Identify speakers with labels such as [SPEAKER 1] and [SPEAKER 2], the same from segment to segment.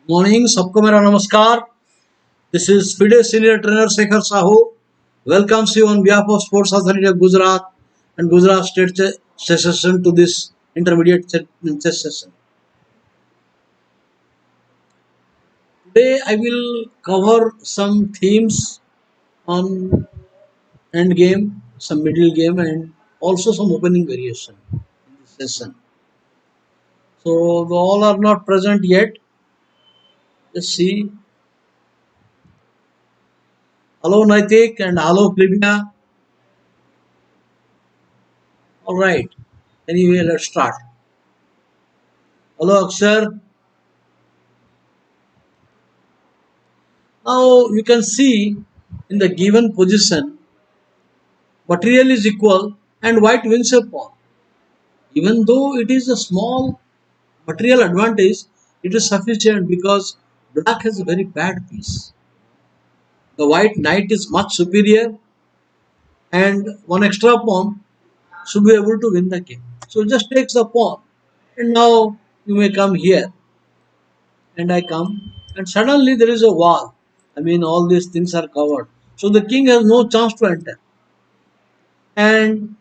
[SPEAKER 1] Morning सबको मेरा नमस्कार. This is FIDE Senior Trainer Sekhar Sahu. Welcomes you on behalf of Sports Authority of Gujarat and Gujarat State Session to this intermediate chess session. Today I will cover some themes on end game, some middle game, and also some opening variation in this session. So all are not present yet. Let's see. Hello Naitik and hello Plibia. All right. Anyway, let's start. Hello Akshar. Now you can see in the given position material is equal and white wins a pawn. Even though it is a small material advantage, it is sufficient because black has a very bad piece. The white knight is much superior and one extra pawn should be able to win the game. So just takes the pawn and now you may come here and I come and suddenly there is a wall. I mean all these things are covered. So the king has no chance to enter. And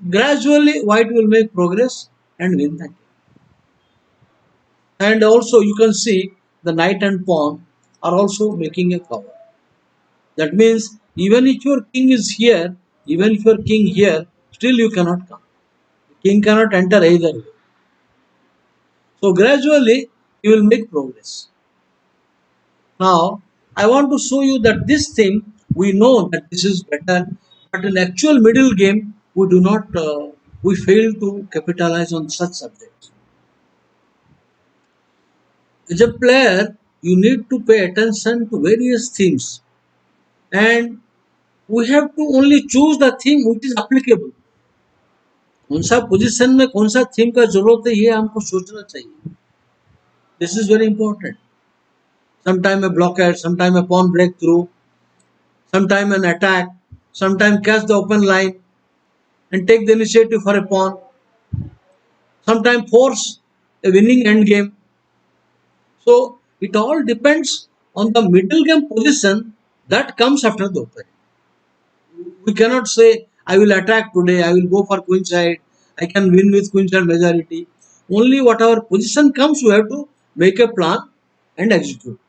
[SPEAKER 1] gradually white will make progress and win the game. And also you can see the knight and pawn are also making a cover. That means even if your king is here, even if your king here, still you cannot come. The king cannot enter either way. So gradually you will make progress. Now I want to show you that this thing we know that this is better, but in actual middle game we do not we fail to capitalize on such subjects. As a player, you need to pay attention to various themes, and we have to only choose the theme which is applicable. कौन सा position में कौन सा theme का जरूरत है ये हमको सोचना चाहिए. This is very important. Sometime a blockade, sometime a pawn breakthrough, sometime an attack, sometime catch the open line and take the initiative for a pawn, sometime force a winning end game. So it all depends on the middle game position that comes after the opening. We cannot say I will attack today, I will go for queen side, I can win with queen side majority. Only whatever position comes, we have to make a plan and execute.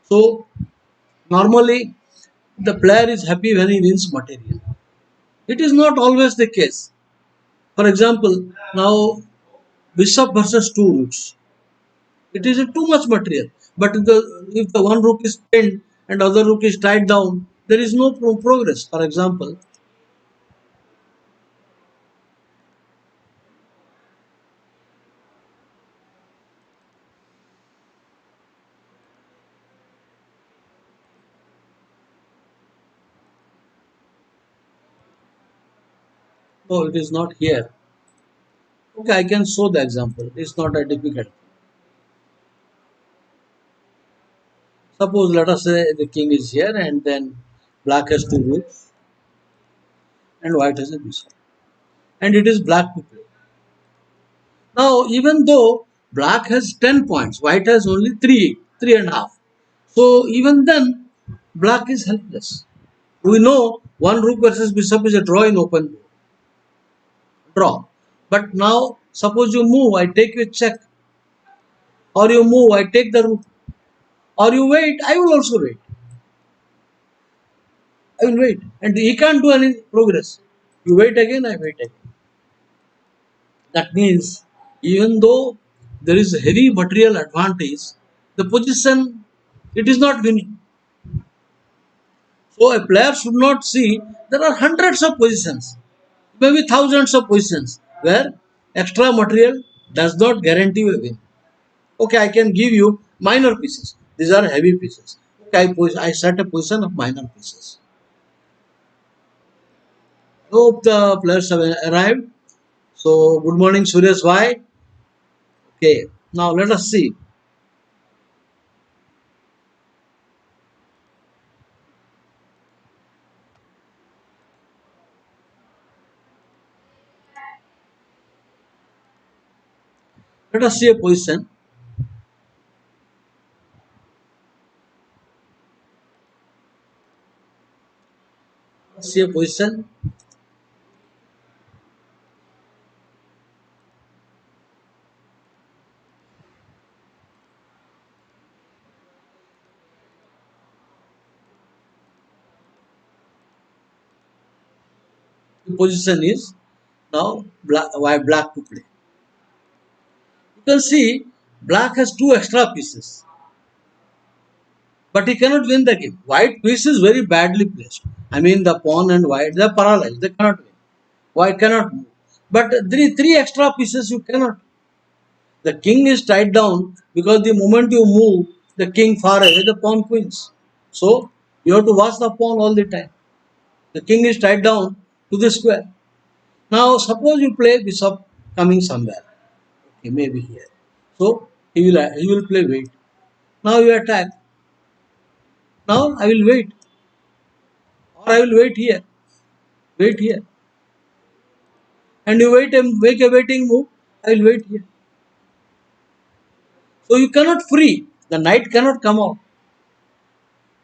[SPEAKER 1] So normally the player is happy when he wins material. It is not always the case. For example, now bishop versus two rooks. It is a too much material. But if the one rook is pinned and other rook is tied down, there is no progress. For example, no, it is not here. Okay, I can show the example. It's not a difficult. Suppose let us say the king is here and then black has two rooks and white has a bishop. And it is black to play. Now, even though black has 10 points, white has only 3.5. So even then, black is helpless. We know one rook versus bishop is a draw in open draw. But now, suppose you move, I take your check. Or you move, I take the rook. Or you wait, I will also wait. I will wait. And he can't do any progress. You wait again, I wait again. That means, even though there is a heavy material advantage, the position, it is not winning. So a player should not see there are hundreds of positions, maybe thousands of positions where extra material does not guarantee a win. Okay, I can give you minor pieces. These are heavy pieces. Okay, I set a position of minor pieces. Hope the players have arrived. So good morning, Suresh. Why? Okay, now let us see. Let us see a position. See a position. The position is now black, why black to play. You can see black has two extra pieces, but he cannot win the game. White piece is very badly placed. I mean, the pawn and white, they are paralyzed. They cannot win. White cannot move. But three extra pieces you cannot. The king is tied down because the moment you move the king far away, the pawn queens. So you have to watch the pawn all the time. The king is tied down to the square. Now suppose you play bishop coming somewhere. Okay, maybe here. So he will play wait. Now you attack. Now I will wait. Or I will wait here. Wait here. And you wait and make a waiting move. I will wait here. So you cannot free. The knight cannot come out.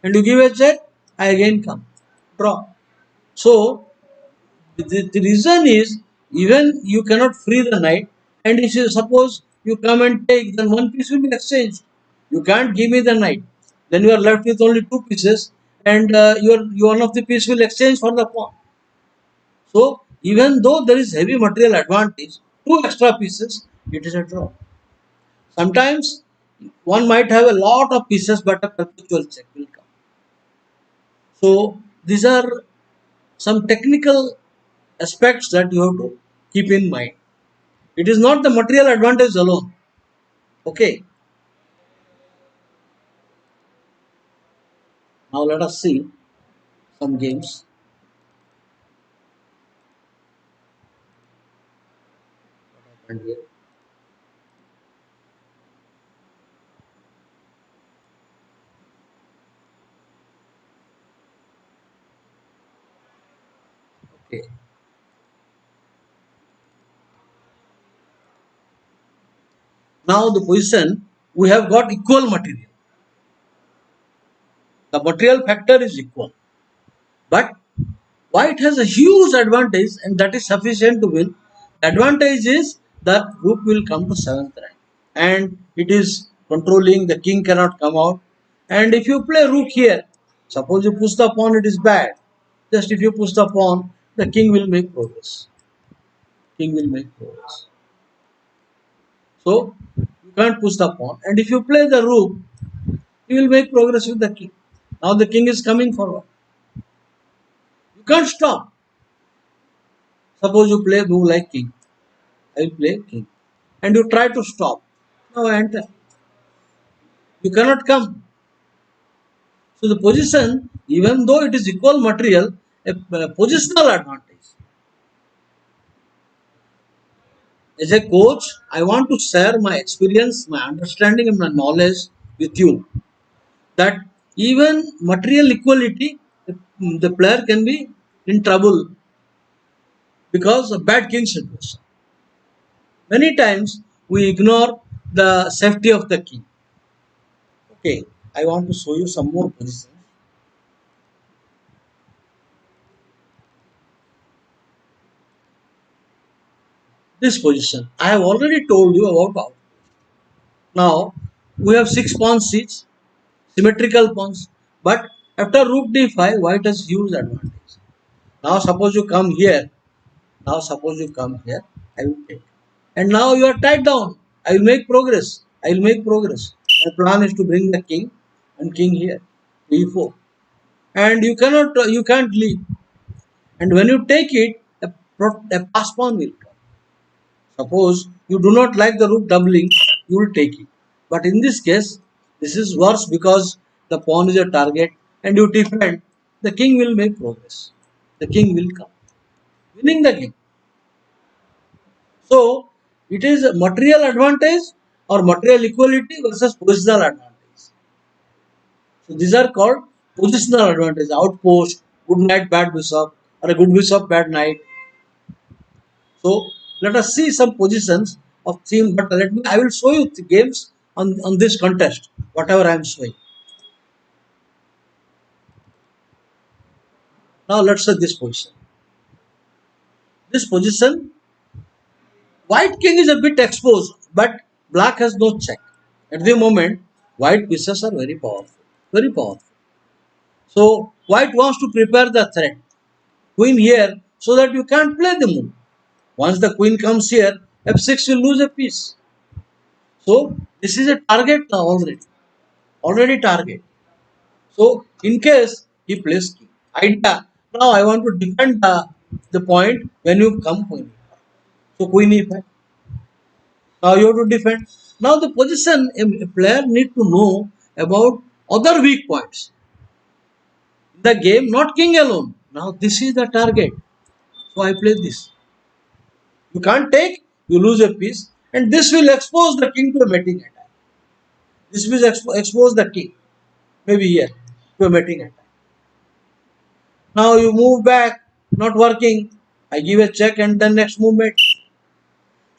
[SPEAKER 1] And you give a check, I again come. Draw. So the reason is even you cannot free the knight, and if you suppose you come and take, then one piece will be exchanged. You can't give me the knight. Then you are left with only two pieces, and your one of the piece will exchange for the pawn. So even though there is heavy material advantage, two extra pieces, it is a draw. Sometimes one might have a lot of pieces, but a perpetual check will come. So these are some technical aspects that you have to keep in mind. It is not the material advantage alone. Okay. Now let us see some games. Okay. Now the position, we have got equal material. The material factor is equal. But white has a huge advantage, and that is sufficient to win. The advantage is that rook will come to seventh rank, and it is controlling. The king cannot come out. And if you play rook here, suppose you push the pawn, it is bad. Just if you push the pawn, the king will make progress. King will make progress. So you can't push the pawn. And if you play the rook, you will make progress with the king. Now the king is coming forward. You can't stop. Suppose you play move like king. I will play king. And you try to stop. Now enter. You cannot come. So the position, even though it is equal material, a positional advantage. As a coach, I want to share my experience, my understanding, and my knowledge with you. That even material equality, the player can be in trouble because of bad king situation. Many times we ignore the safety of the king. Okay, I want to show you some more positions. This position, I have already told you about how. Now we have six pawns each, symmetrical pawns. But after rook d5, white has huge advantage. Now suppose you come here. Now suppose you come here. I will take. And now you are tied down. I will make progress. I will make progress. My plan is to bring the king and king here. e4. And you can't leave. And when you take it, a pass pawn will come. Suppose you do not like the rook doubling, you will take it. But in this case, this is worse because the pawn is a target and you defend, the king will make progress. The king will come, winning the game. So, it is a material advantage or material equality versus positional advantage. So, these are called positional advantage, outpost, good knight, bad bishop, or a good bishop, bad knight. So let us see some positions of theme. But I will show you the games on this contest, whatever I am showing. Now let's say this position. This position, white king is a bit exposed, but black has no check. At the moment, white pieces are very powerful. Very powerful. So white wants to prepare the threat. Queen here so that you can't play the move. Once the queen comes here, f6 will lose a piece. So this is a target now already. Already target. So in case he plays king. Idea. Now I want to defend the point when you come queen. So queen e5. Now you have to defend. Now the position a player need to know about other weak points. The game, not king alone. Now this is the target. So I play this. You can't take, you lose a piece, and this will expose the king to a mating attack. This will expose the king, maybe here, to a mating attack. Now you move back, not working. I give a check and then next movement.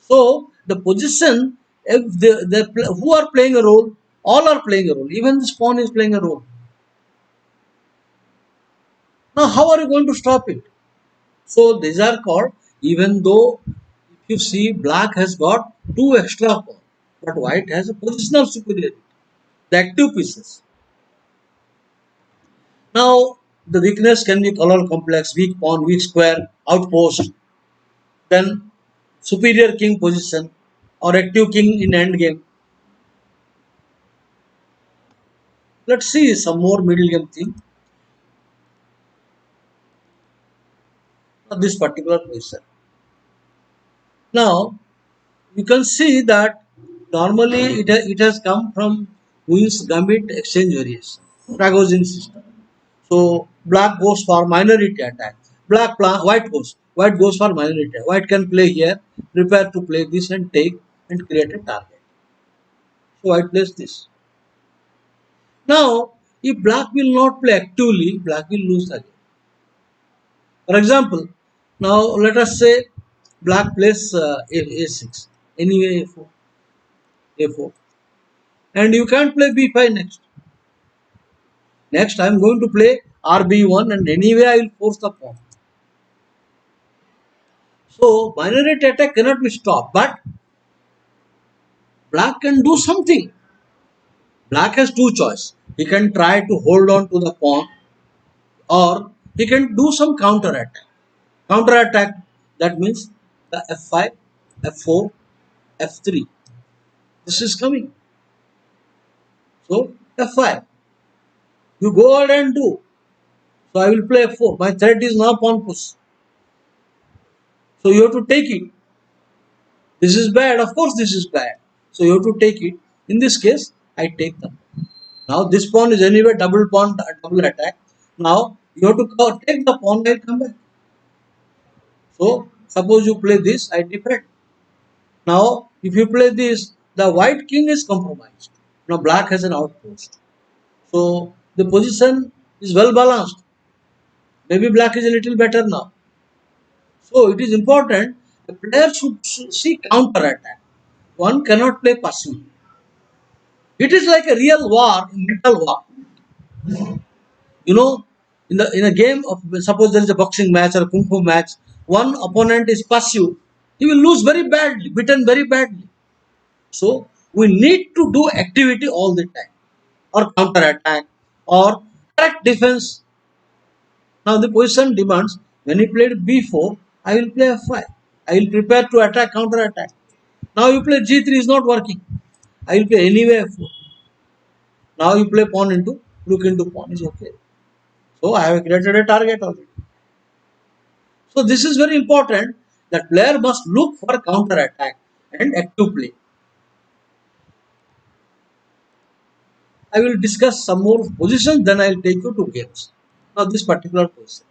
[SPEAKER 1] So the position, if who are playing a role, all are playing a role. Even this pawn is playing a role. Now how are you going to stop it? So these are called, even though if you see black has got two extra pawns, but white has a positional superiority. The active pieces. Now the weakness can be color complex, weak pawn, weak square, outpost, then superior king position or active king in end game. Let's see some more middle game thing. This particular position. Now you can see that normally it has come from Queen's Gambit exchange variation, Ragozin system. So black goes for minority attack. White goes for minority attack. White can play here, prepare to play this and take and create a target. So white plays this. Now, if black will not play actively, black will lose again. For example, now let us say black plays a6, anyway a4, and you can't play b5 next. Next, I am going to play rb1, and anyway I will force the pawn. So minority attack cannot be stopped, but black can do something. Black has two choices. He can try to hold on to the pawn, or he can do some counter attack. Counter attack, that means the f5, f4, f3. This is coming. So f5. You go ahead and do. So I will play f4. My threat is now pawn push. So you have to take it. This is bad. Of course this is bad. So you have to take it. In this case, I take them. Now this pawn is anyway double pawn, double attack. Now you have to take the pawn and come back. So suppose you play this, I defend. Now if you play this, the white king is compromised. Now black has an outpost. So the position is well balanced. Maybe black is a little better now. So it is important the player should see counter attack. One cannot play passively. It is like a real war, mental war. You know, in a game of, suppose there is a boxing match or a kung fu match, one opponent is passive, he will lose very badly, beaten very badly. So we need to do activity all the time, or counter attack, or correct defense. Now the position demands when he played b4, I will play f5. I will prepare to attack, counter attack. Now you play g3 is not working. I will play anyway f4. Now you play pawn into, look into pawn is okay. So I have created a target already. So this is very important that player must look for counter attack and active play. I will discuss some more positions, then I will take you to games. Now this particular position.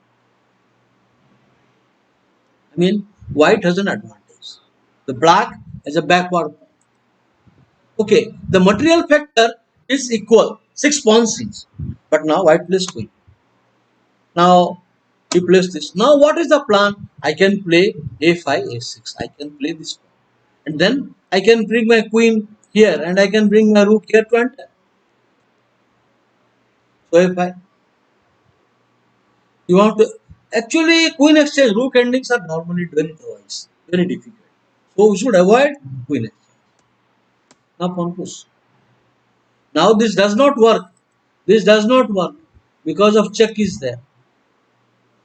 [SPEAKER 1] I mean, white has an advantage. The black has a backward. Okay, the material factor is equal, 6 pawns each. But now white plays queen. Now he plays this. Now what is the plan? I can play a5, a6. I can play this one. And then I can bring my queen here and I can bring my rook here to enter. So if you want to, Actually, queen exchange, rook endings are normally very twice, very difficult. So we should avoid queen exchange. Now pawn push. Now this does not work. This does not work because of check is there.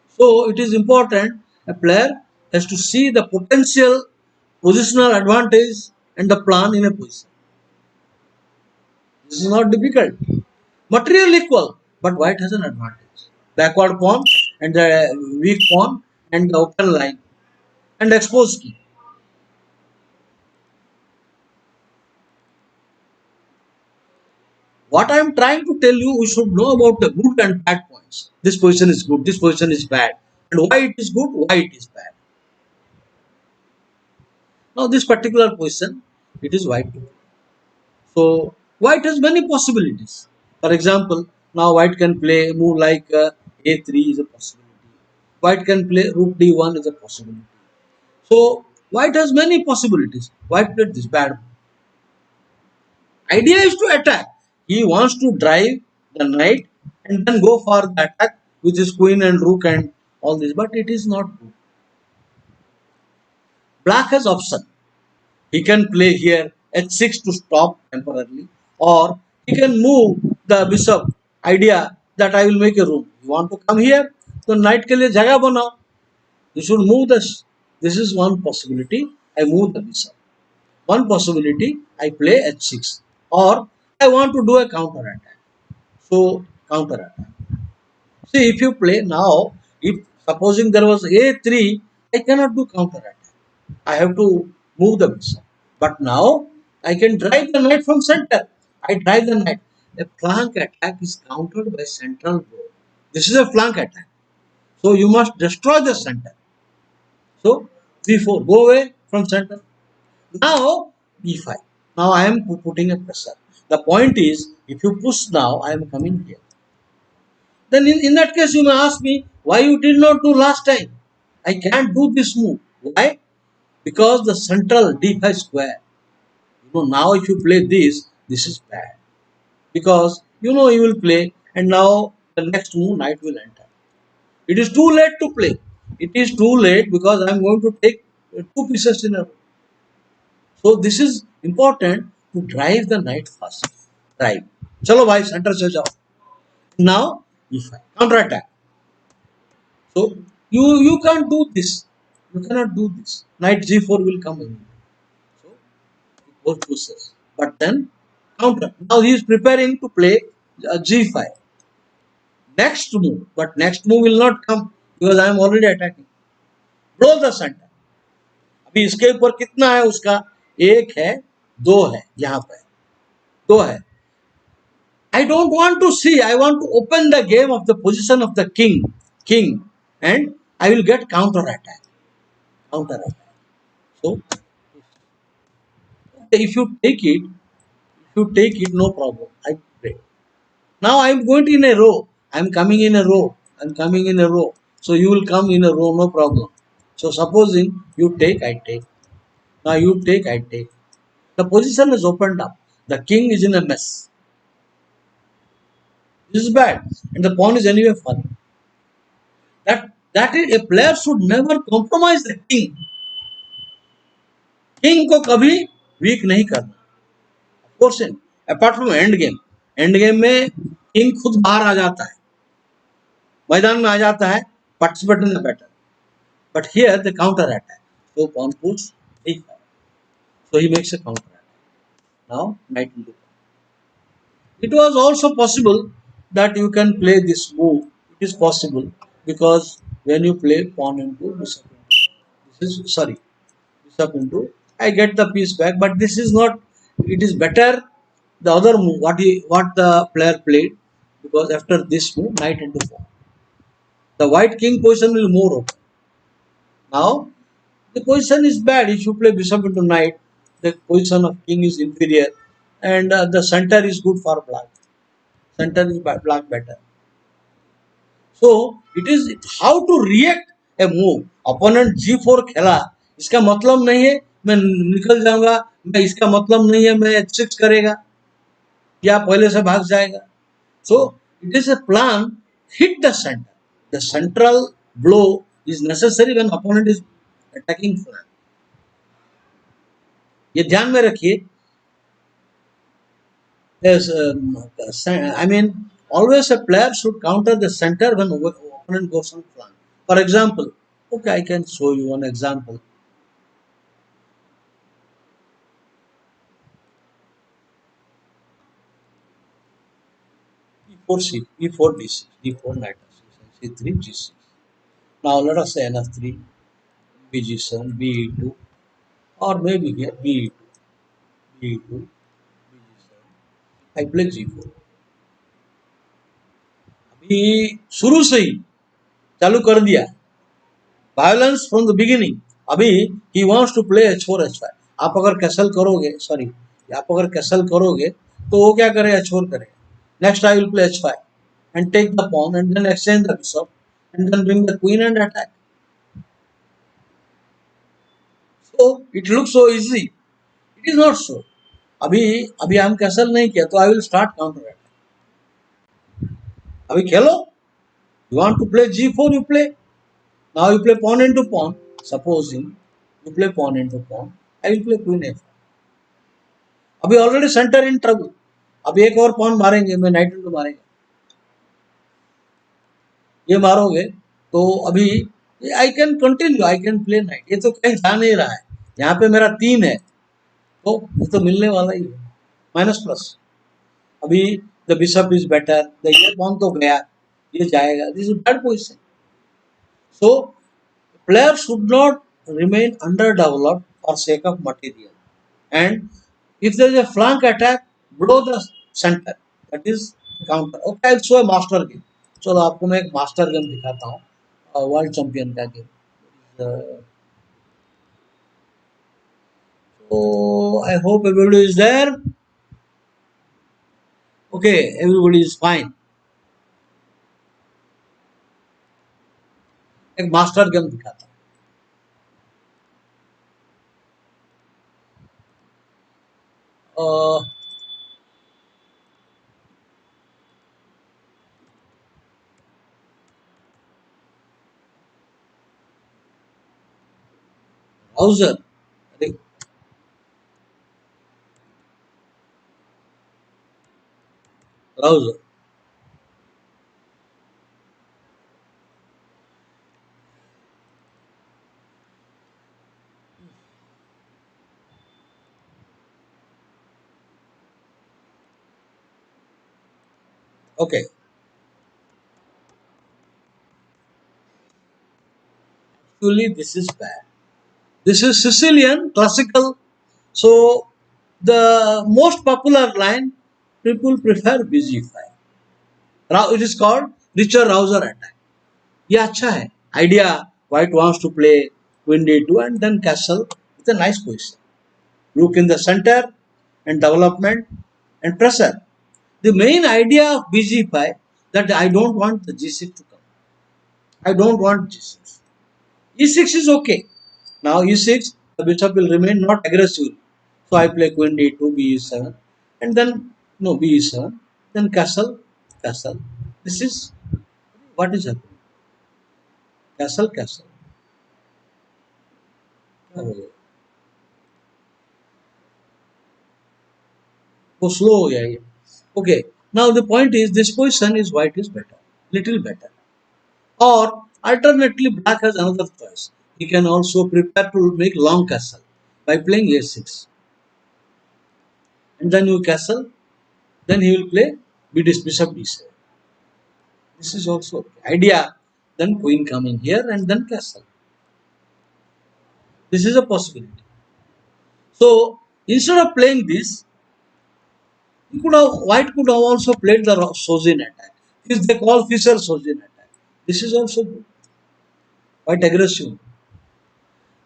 [SPEAKER 1] So it is important a player has to see the potential positional advantage and the plan in a position. This is not difficult. Material equal, but white has an advantage. Backward pawn and the weak pawn and the open line and exposed key. What I am trying to tell you, we should know about the good and bad points. This position is good, this position is bad. And why it is good, why it is bad. Now this particular position, it is white to play. So white has many possibilities. For example, now white can play move like a3 is a possibility. White can play rook d1 is a possibility. So white has many possibilities. White played this bad. Idea is to attack. He wants to drive the knight and then go for the attack, which is queen and rook and all this. But it is not good. Black has option. He can play here h6 to stop temporarily, or he can move the bishop. Idea that I will make a room. You want to come here? तो knight के लिए जगह बनाओ. You should move this. This is one possibility. I move the bishop. One possibility, I play h6, or I want to do a counter attack. So counter attack. See, if you play now, if supposing there was a3, I cannot do counter attack. I have to move the bishop. But now I can drive the knight from center. I drive the knight. A flank attack is countered by central blow. This is a flank attack. So you must destroy the center. So b4, go away from center. Now b5. Now I am putting a pressure. The point is, if you push now, I am coming here. Then in that case, you may ask me, why you did not do last time? I can't do this move. Why? Because the central d5 square. Now if you play this is bad. Because you will play, and now the next move knight will enter. It is too late to play. It is too late because I am going to take two pieces in a row. So this is important to drive the knight first. Drive. Chalo bhai, center se jao. Now e5. Counter attack. So you can't do this. You cannot do this. Knight g4 will come in. So both pushes. But then counter. Now he is preparing to play g5. Next move. But next move will not come because I am already attacking. Blow the center. अभी इसके ऊपर कितना है उसका? एक है, दो है, यहाँ पे दो है. I don't want to see. I want to open the game of the position of the king, and I will get counter attack. So if you take it, no problem. I play. Now I am going in a row. I am coming in a row. So you will come in a row, no problem. So supposing you take, I take. Now you take, I take. The position is opened up. The king is in a mess. This is bad, and the pawn is anyway falling. That is, a player should never compromise the king. King को कभी weak नहीं करना. Of course, apart from end game में king खुद बाहर आ जाता है, मैदान में आ जाता है, participate in the battle. But here the counter attack. So pawn puts e5. So he makes a counter attack. Now knight into pawn. It was also possible that you can play this move. It is possible because when you play pawn into bishop into, bishop into, I get the piece back. But this is not. It is better the other move what the player played, because after this move knight into pawn, the white king position will more open. Now the position is bad. If you play bishop into knight, the position of king is inferior, and the center is good for black. Center is black better. So it is how to react a move. Opponent g4 खेला, इसका मतलब नहीं है मैं निकल जाऊंगा, मैं इसका मतलब नहीं है मैं h6 करेगा या पहले से भाग जाएगा. So it is a plan. Hit the center. The central blow is necessary when opponent is attacking flank. ये ध्यान में रखिए. There's, I mean, always a player should counter the center when opponent goes on flank. For example, okay, I can show you one example. E4 C, E4 D6, D4 knight C3 G6. Now let us say NF3, BG7, BE2, or maybe here BE2, BE2, BG7. I play G4. अभी शुरू से ही चालू कर दिया violence from the beginning. अभी he wants to play H4 H5. आप अगर castle करोगे, सॉरी, आप अगर कैसल करोगे तो वो क्या करेगा, H4 करेगा. Next I will play H5 and take the pawn and then exchange the bishop and then bring the queen and attack. So it looks so easy. It is not so. अभी अभी हम castle नहीं किया तो I will start counter attack. अभी खेलो. You want to play G4, you play. Now you play pawn into pawn. Supposing you play pawn into pawn, I will play queen f5. अभी already centre in trouble. अभी एक और pawn मारेंगे, मैं night into मारेंगे. ये मारोगे तो अभी I can continue, I can play night. ये तो कहीं जा नहीं रहा है. यहाँ पे मेरा 3 है तो ये तो मिलने वाला ही है. Minus plus. अभी the bishop is better. The ये pawn तो गया, ये जाएगा. This is bad position. So player should not remain underdeveloped for sake of material. And if there is a flank attack, blow the center. That is counter. Okay, I'll show a master game. चलो आपको मैं एक master game दिखाता हूँ, world champion का game. So I hope everybody is there. Okay, everybody is fine. एक master game दिखाता हूँ. Browser. Browser. Okay. Actually, this is bad. This is Sicilian classical. So the most popular line, people prefer BG5. It is called richer rouser attack. ये अच्छा है. Idea, white wants to play queen d2 and then castle with a nice position. Rook in the center and development and pressure. The main idea of BG5 that I don't want the G6 to come. I don't want G6. E6 is okay. Now E6, the bishop will remain not aggressive. So I play queen d2, be7, and then no be7, then castle, castle. This is what is happening. Castle, castle. Go slow, yeah. Okay. Now the point is this position is white is better, little better. Or alternately, black has another choice. He can also prepare to make long castle by playing a6. And then you castle, then he will play bishop d7. This is also idea. Then queen coming here and then castle. This is a possibility. So instead of playing this, white could have also played the Sozin attack. This they call Fischer Sozin attack. This is also good. Quite aggressive.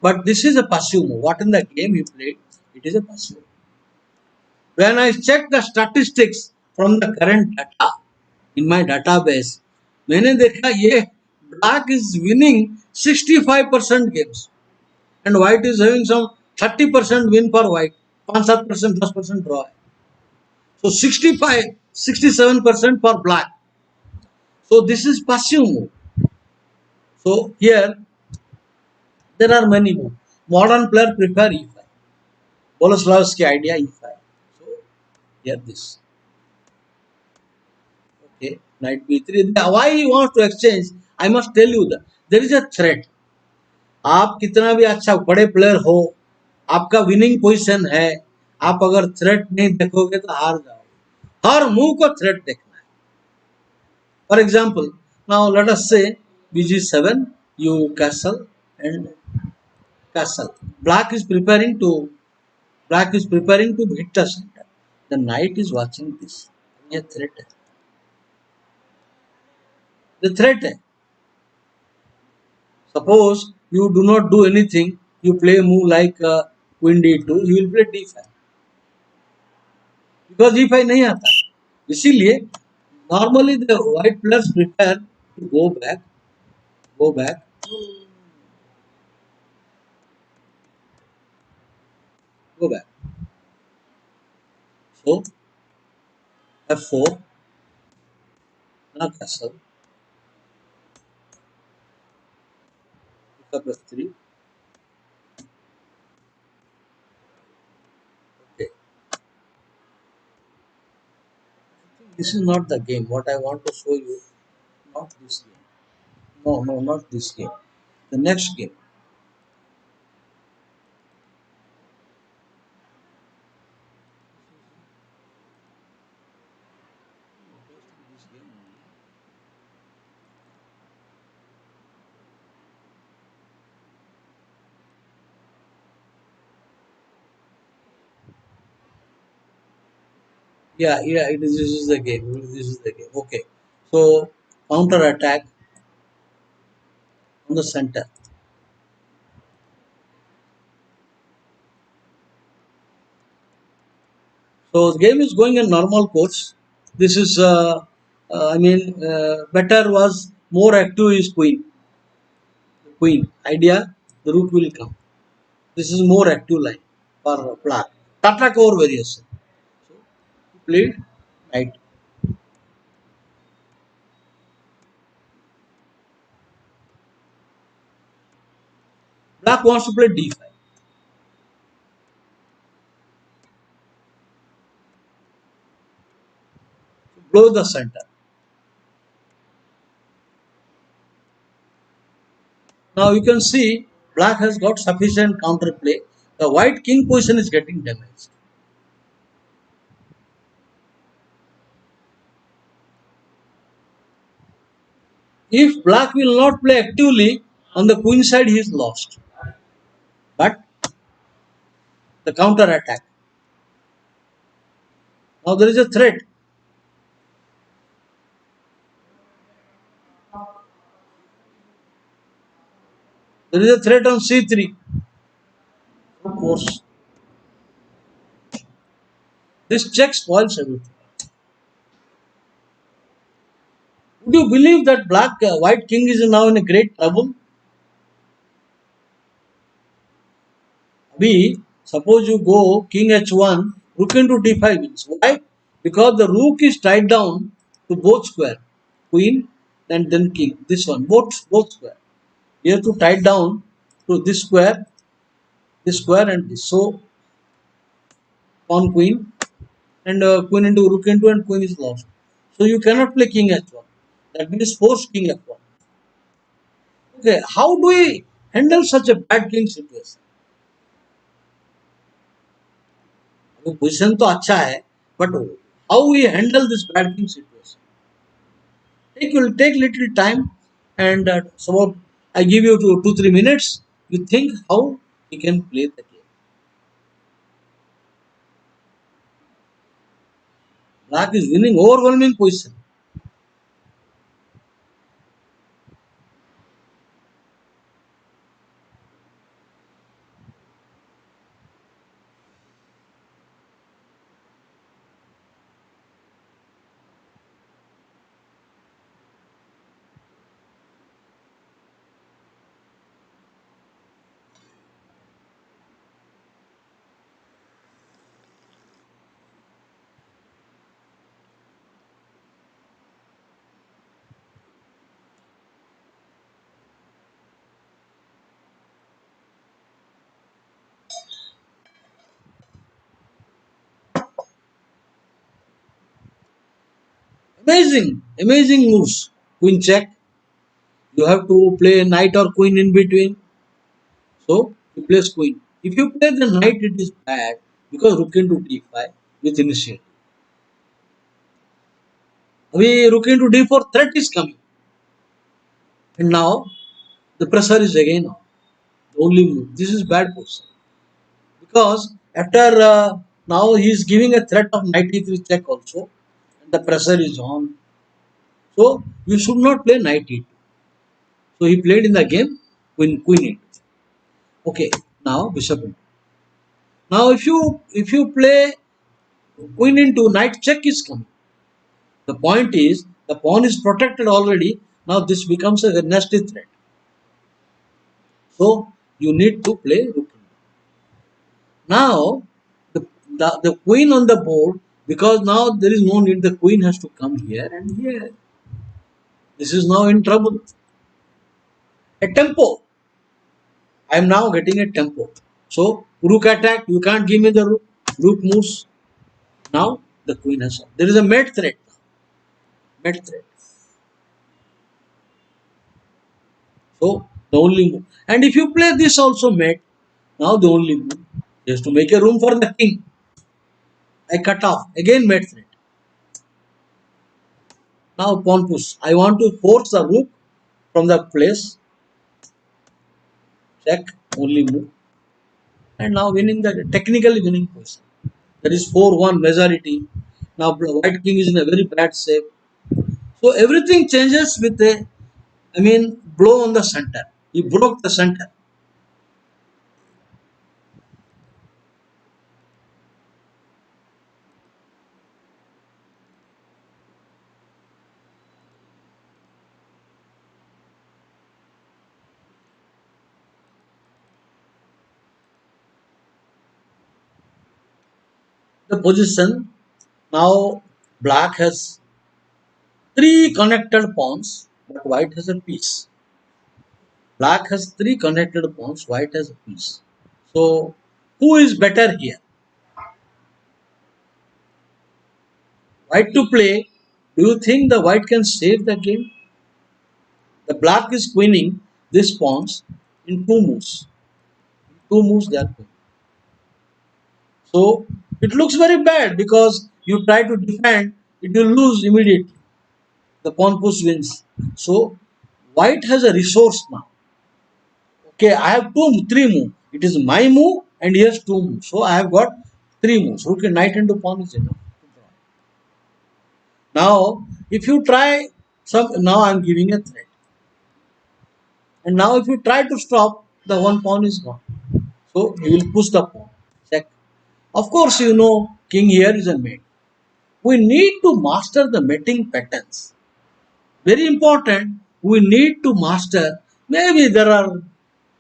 [SPEAKER 1] But this is a passive move. What in the game he played, it is a passive move. When I check the statistics from the current data in my database, मैंने देखा ये black is winning 65% games and white is having some 30% win for white, 5-7%, 10% draw. So 65, 67% for black. So this is passive move. So here there are many more. Modern player prefer e5. Boleslavsky idea e5. So here this. Okay, knight b3. Why he wants to exchange? I must tell you that there is a threat. आप कितना भी अच्छा बड़े player हो, आपका winning position है, आप अगर थ्रेट नहीं देखोगे तो हार जाओगे. हर मूव को थ्रेट देखना है. For example, now let us से bg7, you castle and castle. Black is preparing to Black is preparing to hit the center. The knight is watching this. ये threat है. The threat है. Suppose you do not do anything, you play a move like queen d2, you will play d5. Because d5 नहीं आता. इसीलिए normally the white players prepare to go back, go back. So f4, now castle, bishop f3. Okay, this is not the game. What I want to show you, not this game. No, no, not this game. The next game. Yeah, yeah, this is the game. This is the game. Okay. So counter attack on the center. So the game is going in normal course. This is better was more active is queen. The queen idea, the rook will come. This is more active line for black. Tata core variation. So he played knight. Black wants to play d5. Blow the center. Now you can see black has got sufficient counterplay. The white king position is getting damaged. If black will not play actively, on the queen side he is lost. But the counter attack. Now there is a threat. There is a threat on c3. Of course, this check spoils everything. Would you believe that white king is now in a great trouble? B. Suppose you go king h1, rook into d5 wins. Why? Because the rook is tied down to both square, queen and then king. This one, both square. You have to tie it down to this square and this. So pawn queen and queen into rook into and queen is lost. So you cannot play king h1. That means force king f1. Okay, how do we handle such a bad king situation? अभी position तो अच्छा है, but how we handle this bad king situation? It will take little time, and so about I give you 2 3 minutes. You think how you can play the game. Black is winning overwhelming position. Amazing moves. Queen check. You have to play knight or queen in between. So you place queen. If you play the knight, it is bad because rook into d5 with initiate. We rook into d4, threat is coming. And now the pressure is again on. The only move. This is bad position. Because after now he is giving a threat of knight e3 check also. And the pressure is on. So you should not play knight e2. So he played in the game queen e2. Okay, now bishop into. Now if you play queen into knight check is coming. The point is the pawn is protected already. Now this becomes a nasty threat. So you need to play rook. Now the queen on the board, because now there is no need, the queen has to come here and here. This is now in trouble. A tempo. I am now getting a tempo. So rook attack, you can't give me the rook. Rook moves. Now the queen has. There is a mate threat. Mate threat. So the only move. And if you play this also mate, now the only move is to make a room for the king. I cut off. Again mate threat. Now pawn push. I want to force the rook from the place. Check. Only move. And now winning the technically winning position. That is 4-1 majority. Now white king is in a very bad shape. So everything changes with a, blow on the center. He broke the center. The position now black has three connected pawns, but white has a piece. Black has three connected pawns, white has a piece. So who is better here? White to play. Do you think the white can save the game? The black is queening this pawns in two moves. Two moves they are queening. So it looks very bad because you try to defend, it will lose immediately. The pawn push wins. So white has a resource now. Okay, I have three move. It is my move and he has two moves. So I have got three moves. Okay, knight into pawn is enough. Now, if you try now I am giving a threat. And now if you try to stop, the one pawn is gone. So you will push the pawn. Check. Of course, you know, king here is a mate. We need to master the mating patterns. Very important. We need to master. Maybe there are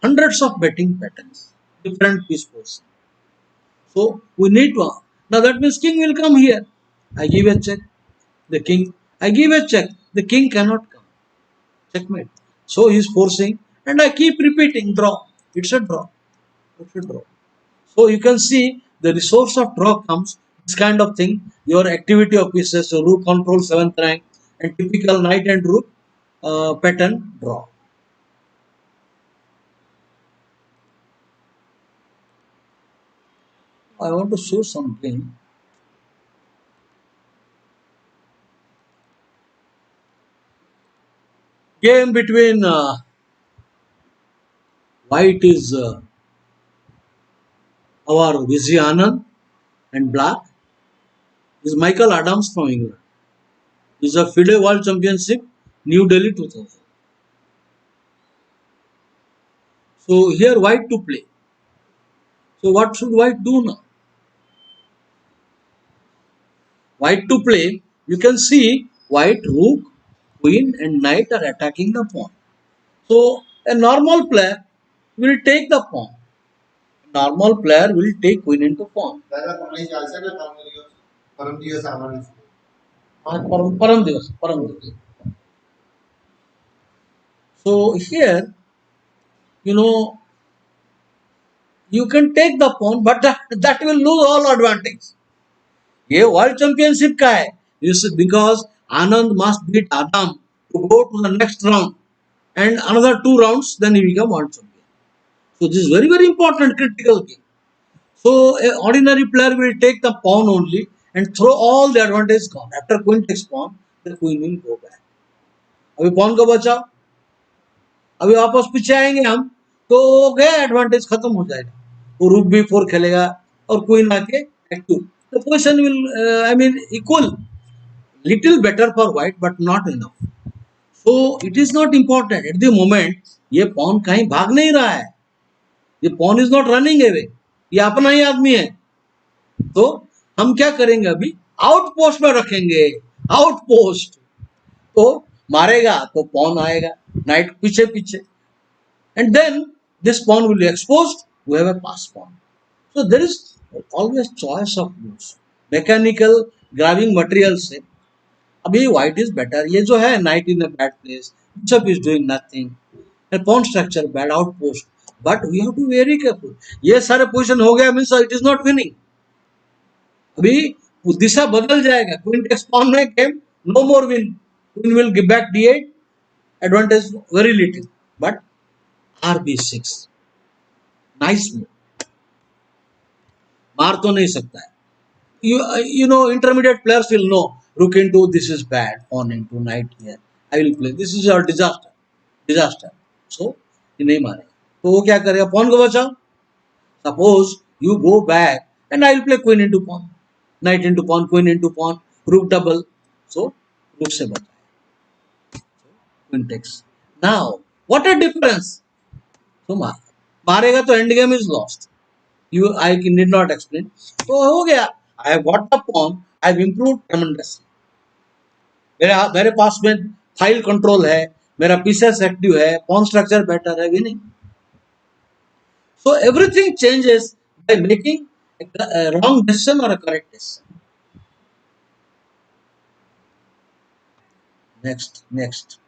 [SPEAKER 1] hundreds of mating patterns, different piece poses. So we need to. Now that means king will come here. I give a check. The king. I give a check. The king cannot come. Checkmate. So he is forcing, and I keep repeating draw. It's a draw. It's a draw. So you can see the resource of draw comes this kind of thing. Your activity of pieces, so rook control 7th rank, and typical knight and rook pattern draw. I want to show something. Game between white is our Vijay Anand and black is Michael Adams from England. Is a FIDE World Championship, New Delhi 2000. So here white to play. So what should white do now? White to play, you can see white, rook, queen and knight are attacking the pawn. So a normal player will take the pawn. A normal player will take queen into pawn. Param Divas. So here, you know, you can take the pawn, but that will lose all advantage. ये world championship का है, because Anand must beat Adam to go to the next round, and another two rounds, then he become world champion. So this is very very important critical game. So an ordinary player will take the pawn only and throw all the advantage gone. After queen takes pawn, the queen will go back. अभी pawn को बचाओ, अभी वापस पीछे आएंगे हम तो गया एडवांटेज खत्म हो जाएगा. वो रूक बी फोर खेलेगा और क्वीन आके टू. The position will I mean equal, little better for white but not enough. So it is not important at the moment. ये पॉन कहीं भाग नहीं रहा है, ये pawn is not running away, ये अपना ही आदमी है. तो हम क्या करेंगे, अभी आउटपोस्ट में रखेंगे. आउटपोस्ट तो मारेगा तो पॉन आएगा, नाइट पीछे पीछे, and then this pawn will exposed, we have a pass pawn. So there is always choice of moves. Mechanical grabbing material से अभी व्हाइट इज बेटर. ये जो है knight in a bad place, bishop is doing nothing, and pawn structure bad, outpost, but we have to be very careful. ये सारे position हो गया means it is not winning. अभी दिशा बदल जाएगा. क्वीन टेक्स पॉन में game, no more win. Queen will give back d8, advantage very little, but rb6 nice move. मार तो नहीं सकता है. You know intermediate players will know rook into this is bad, pawn into knight here, I will play this is your disaster. So ये नहीं मारेगा. तो वो क्या करेगा, pawn को बचाओ. Suppose you go back and I will play queen into pawn, knight into pawn, queen into pawn, rook double. So rook से बचा. Queen takes. Now, what a difference! So मारेगा तो end game is lost. I need not explain. तो हो गया. I have got the pawn. I have improved tremendously. मेरे पास में file control है, मेरा पीसेस एक्टिव है, pawn structure better है, winning. So everything changes by making a wrong decision or a correct decision. Next.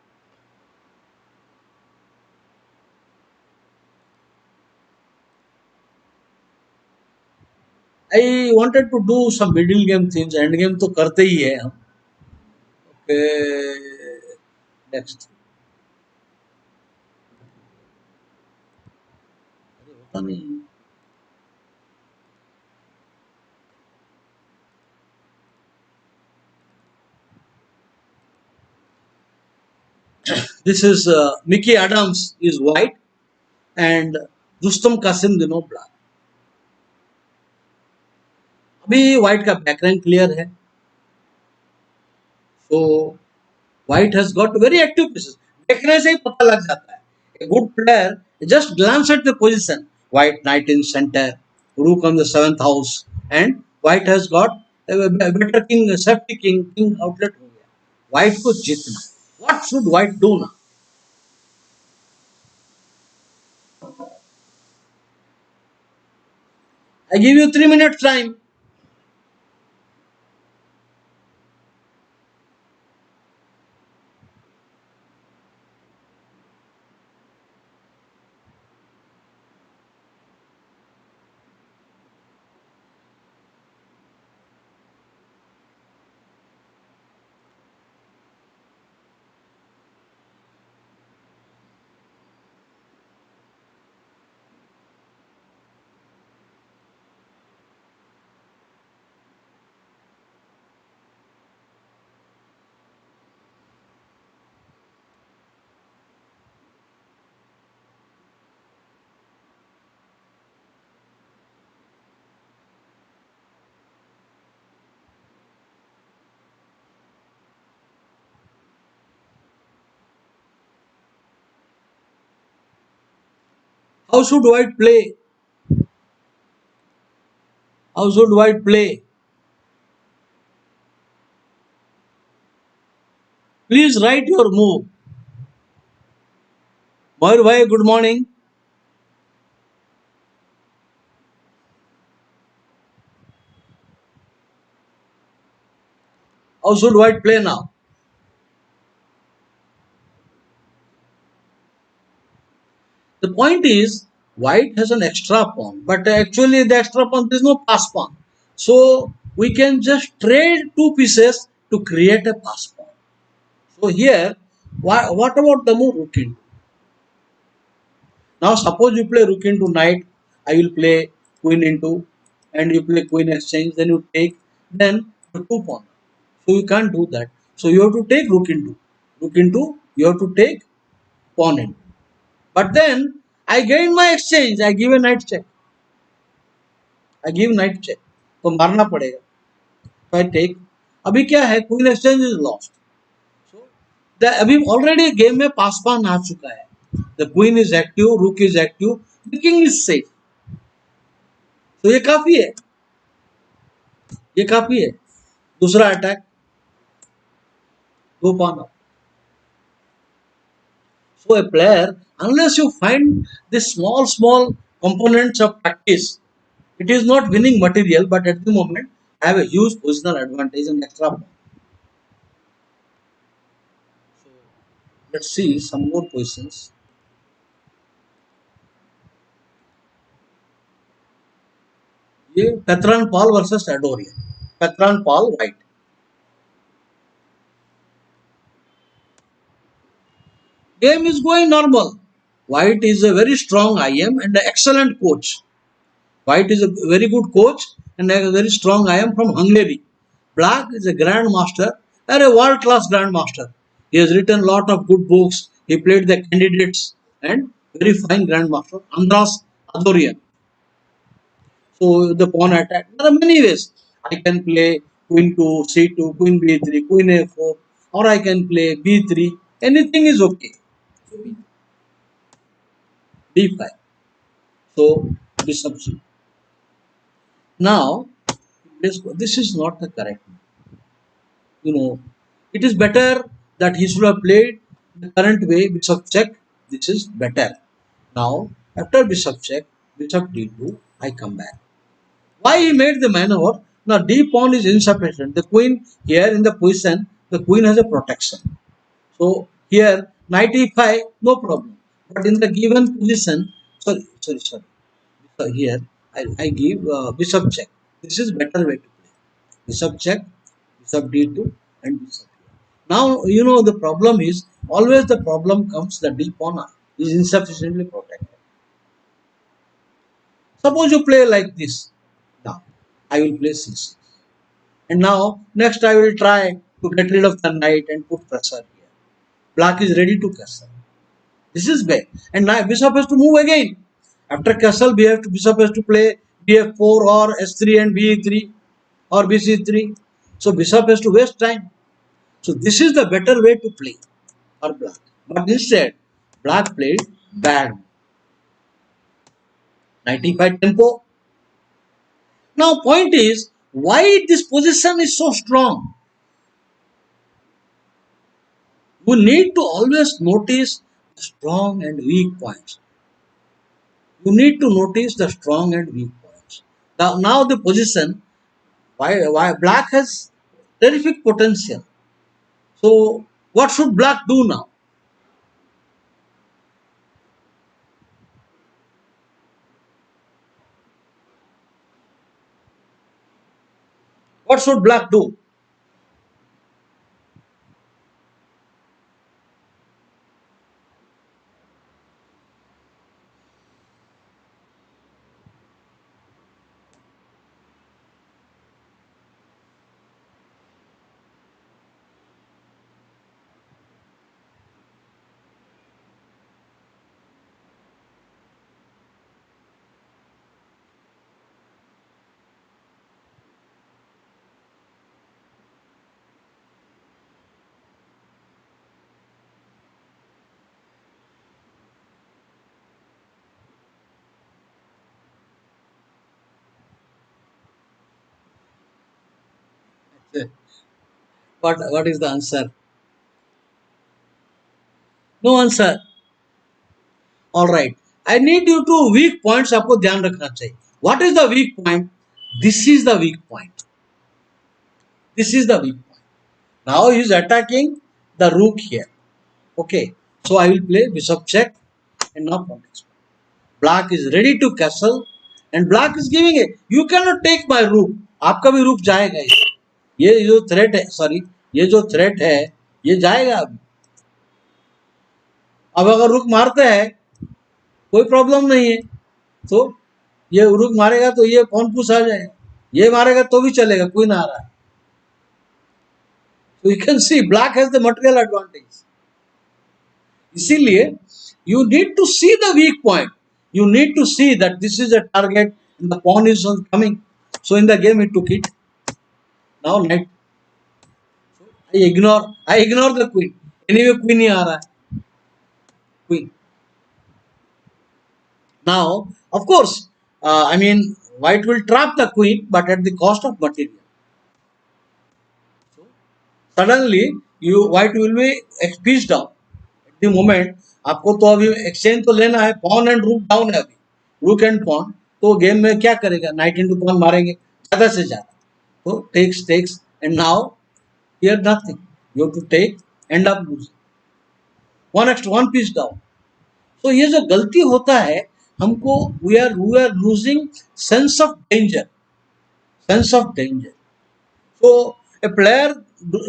[SPEAKER 1] I wanted to do some middle game things. End game तो करते ही है हम. Okay, next. होता नहीं. This is Mickey Adams is white and Rustam Qasim दिनों black. अभी white का back rank clear है. So white has got very active pieces. देखने से ही पता लग जाता है. A good player just glance at the position. White knight in centre, rook on the 7th house, and white has got better king, safety king, king outlet हो गया. White को जीतना. What should white do now? I give you 3 minutes time. How should white play? How should white play? Please write your move. Moir bhai, good morning. How should white play now? The point is, white has an extra pawn, but actually the extra pawn, there is no pass pawn. So we can just trade two pieces to create a pass pawn. So here, what about the move rook into? Now suppose you play rook into knight, I will play queen into, and you play queen exchange, then you take, then the two pawn. So you can't do that. So you have to take rook into. Rook into, you have to take pawn into. But then I gain my exchange, I give a knight check. I give knight check. तो मारना पड़ेगा. So I take. अभी क्या है, queen exchange is lost. So the अभी already game में पास पान आ चुका है. The queen is active, rook is active, the king is safe. तो ये काफी है, ये काफी है. दूसरा अटैक, दो पान up. So a player, unless you find this small components of practice, it is not winning material, but at the moment have a huge positional advantage and extra pawn. So let's see some more positions. ये Petran Paul versus Adorian. Petran Paul white. Game is going normal. White is a very strong IM and an excellent coach. White is a very good coach and a very strong IM from Hungary. Black is a grandmaster and a world-class grandmaster. He has written a lot of good books. He played the candidates and very fine grandmaster. Andras Adorian. So the pawn attack. There are many ways. I can play queen to c2, queen b3, queen a4, or I can play b3. Anything is okay. So d5. So bishop c. Now this is not the correct. It is better that he should have played the current way, bishop check. This is better. Now after bishop check, bishop d2, I come back. Why he made the maneuver? Now d pawn is insufficient. The queen here in the position, the queen has a protection. So here knight e5, no problem. But in the given position, sorry. So here I give bishop check. This is better way to play. Bishop check, bishop d2, and bishop here. Now the problem is always the problem comes the d pawn is insufficiently protected. Suppose you play like this. Now I will play c6. And now next I will try to get rid of the knight and put pressure here. Black is ready to castle. This is bad. And now bishop has to move again. After castle, bishop has to play bf4 or s3 and b3 or bc3. So bishop has to waste time. So this is the better way to play for black. But instead, black played bad. 95 tempo. Now point is, why this position is so strong? You need to always notice the strong and weak points. You need to notice the strong and weak points. Now the position, why black has terrific potential. So what should black do now? What should black do? What is the answer? No answer. All right. I need you to weak points आपको ध्यान रखना चाहिए. What is the weak point? This is the weak point. This is the weak point. Now he is attacking the rook here. Okay. So I will play bishop check and now pawn takes. Black is ready to castle and black is giving it. You cannot take my rook. आपका भी rook जाएगा. ये जो threat है, sorry, ये जो threat है, ये जाएगा अभी। अब अगर रुक मारते हैं कोई प्रॉब्लम नहीं है, तो ये रुक मारेगा तो ये कौन पुश आ जाएगा, ये मारेगा तो भी चलेगा, कोई ना आ रहा है। So you can see black has the material advantage. इसीलिए you need to see the weak point. You need to see that this is a target and the pawn is coming. So in the game he took it. Now knight. I ignore the queen. Anyway queen ही आ रहा है, queen. Now of course, I mean white will trap the queen, but at the cost of material. Suddenly you white will be pitched down. At the moment आपको तो अभी exchange तो लेना है, pawn and रूक down है अभी, रूक एंड पॉन, तो गेम में क्या करेगा, नाइट इंटू पॉन मारेंगे ज्यादा से ज्यादा, तो takes and now here nothing, you have to take and up losing one extra one piece down. तो ये जो गलती होता है हमको, we are losing sense of danger, sense of danger. So a player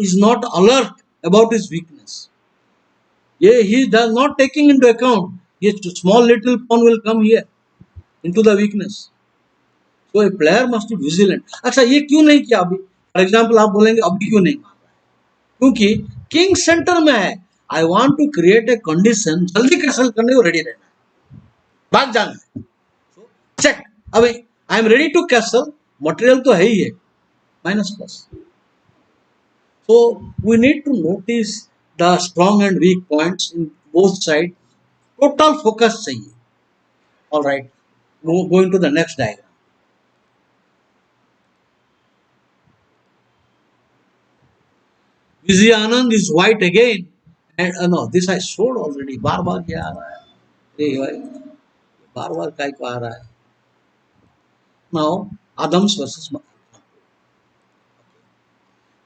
[SPEAKER 1] is not alert about his weakness. Yeah, he does not taking into account. Yes, small little pawn will come here into the weakness. So a player must be vigilant. अच्छा ये क्यों नहीं किया अभी? For example आप बोलेंगे अभी क्यों नहीं मार रहा है? क्योंकि किंग सेंटर में है। I want to create a condition, जल्दी कैसल करने को रेडी रहना है, भाग जाना है। चेक, अभी I am ready to castle, material तो है ही है, minus plus. So we need to notice the strong and weak points in both sides. Total focus चाहिए. All right. Going to the next diagram. Vijay Anand is white again. And no, this I showed already. बार बार क्या आ रहा है? ये भाई बार बार काय को आ रहा है? Now Adams versus Makar.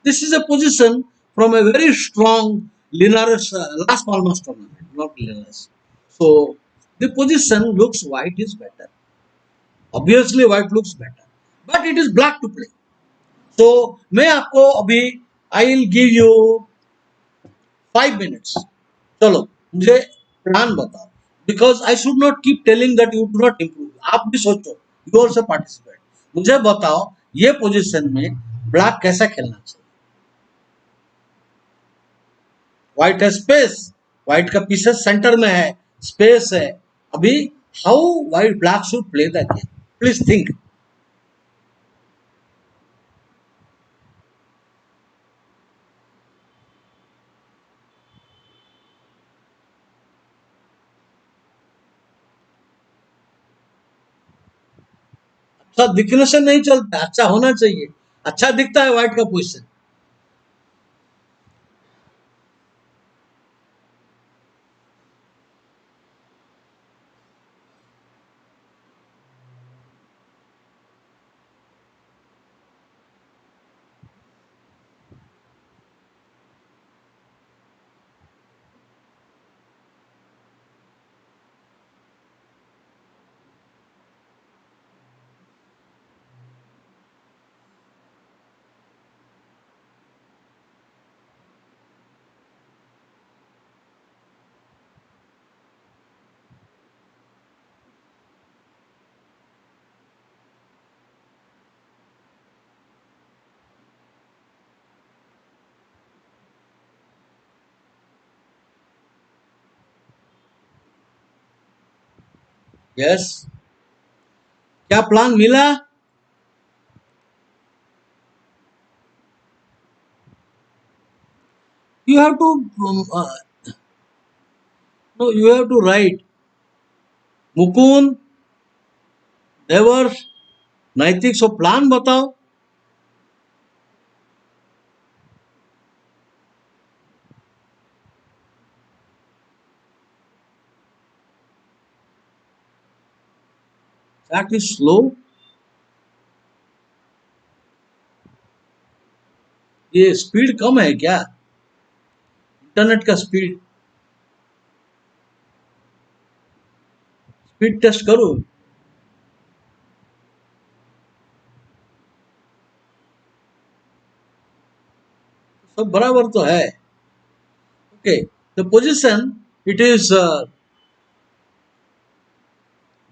[SPEAKER 1] This is a position from a very strong Linares Las Palmas tournament, not Linares. So the position looks white is better. Obviously white looks better, but it is black to play. So मैं आपको अभी I will give you 5 minutes. चलो मुझे plan बताओ, because I should not keep telling that you do not improve. आप भी सोचो, you also participate. मुझे बताओ ये पोजीशन में ब्लैक कैसा खेलना चाहिए। व्हाइट है स्पेस, व्हाइट का पीसेस सेंटर में है, स्पेस है, अभी how white black should play the game, please think. अच्छा दिखने से नहीं चलता, अच्छा होना चाहिए, अच्छा दिखता है व्हाइट का पोजीशन। यस, क्या प्लान मिला? You have to no, you have to write Mukund देवर नैतिक, सो प्लान बताओ। दैट इज स्लो, ये स्पीड कम है क्या, इंटरनेट का स्पीड, स्पीड टेस्ट करो। सब बराबर तो है। Okay, the position it is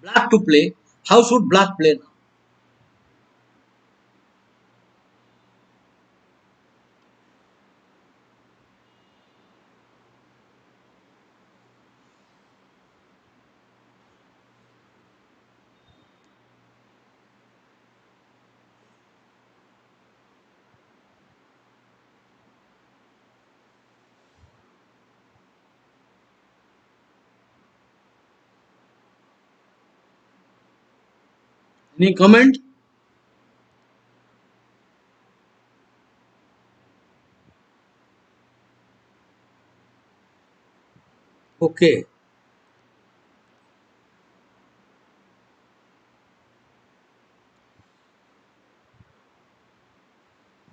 [SPEAKER 1] black to play. How should black play now? Any comment? Okay,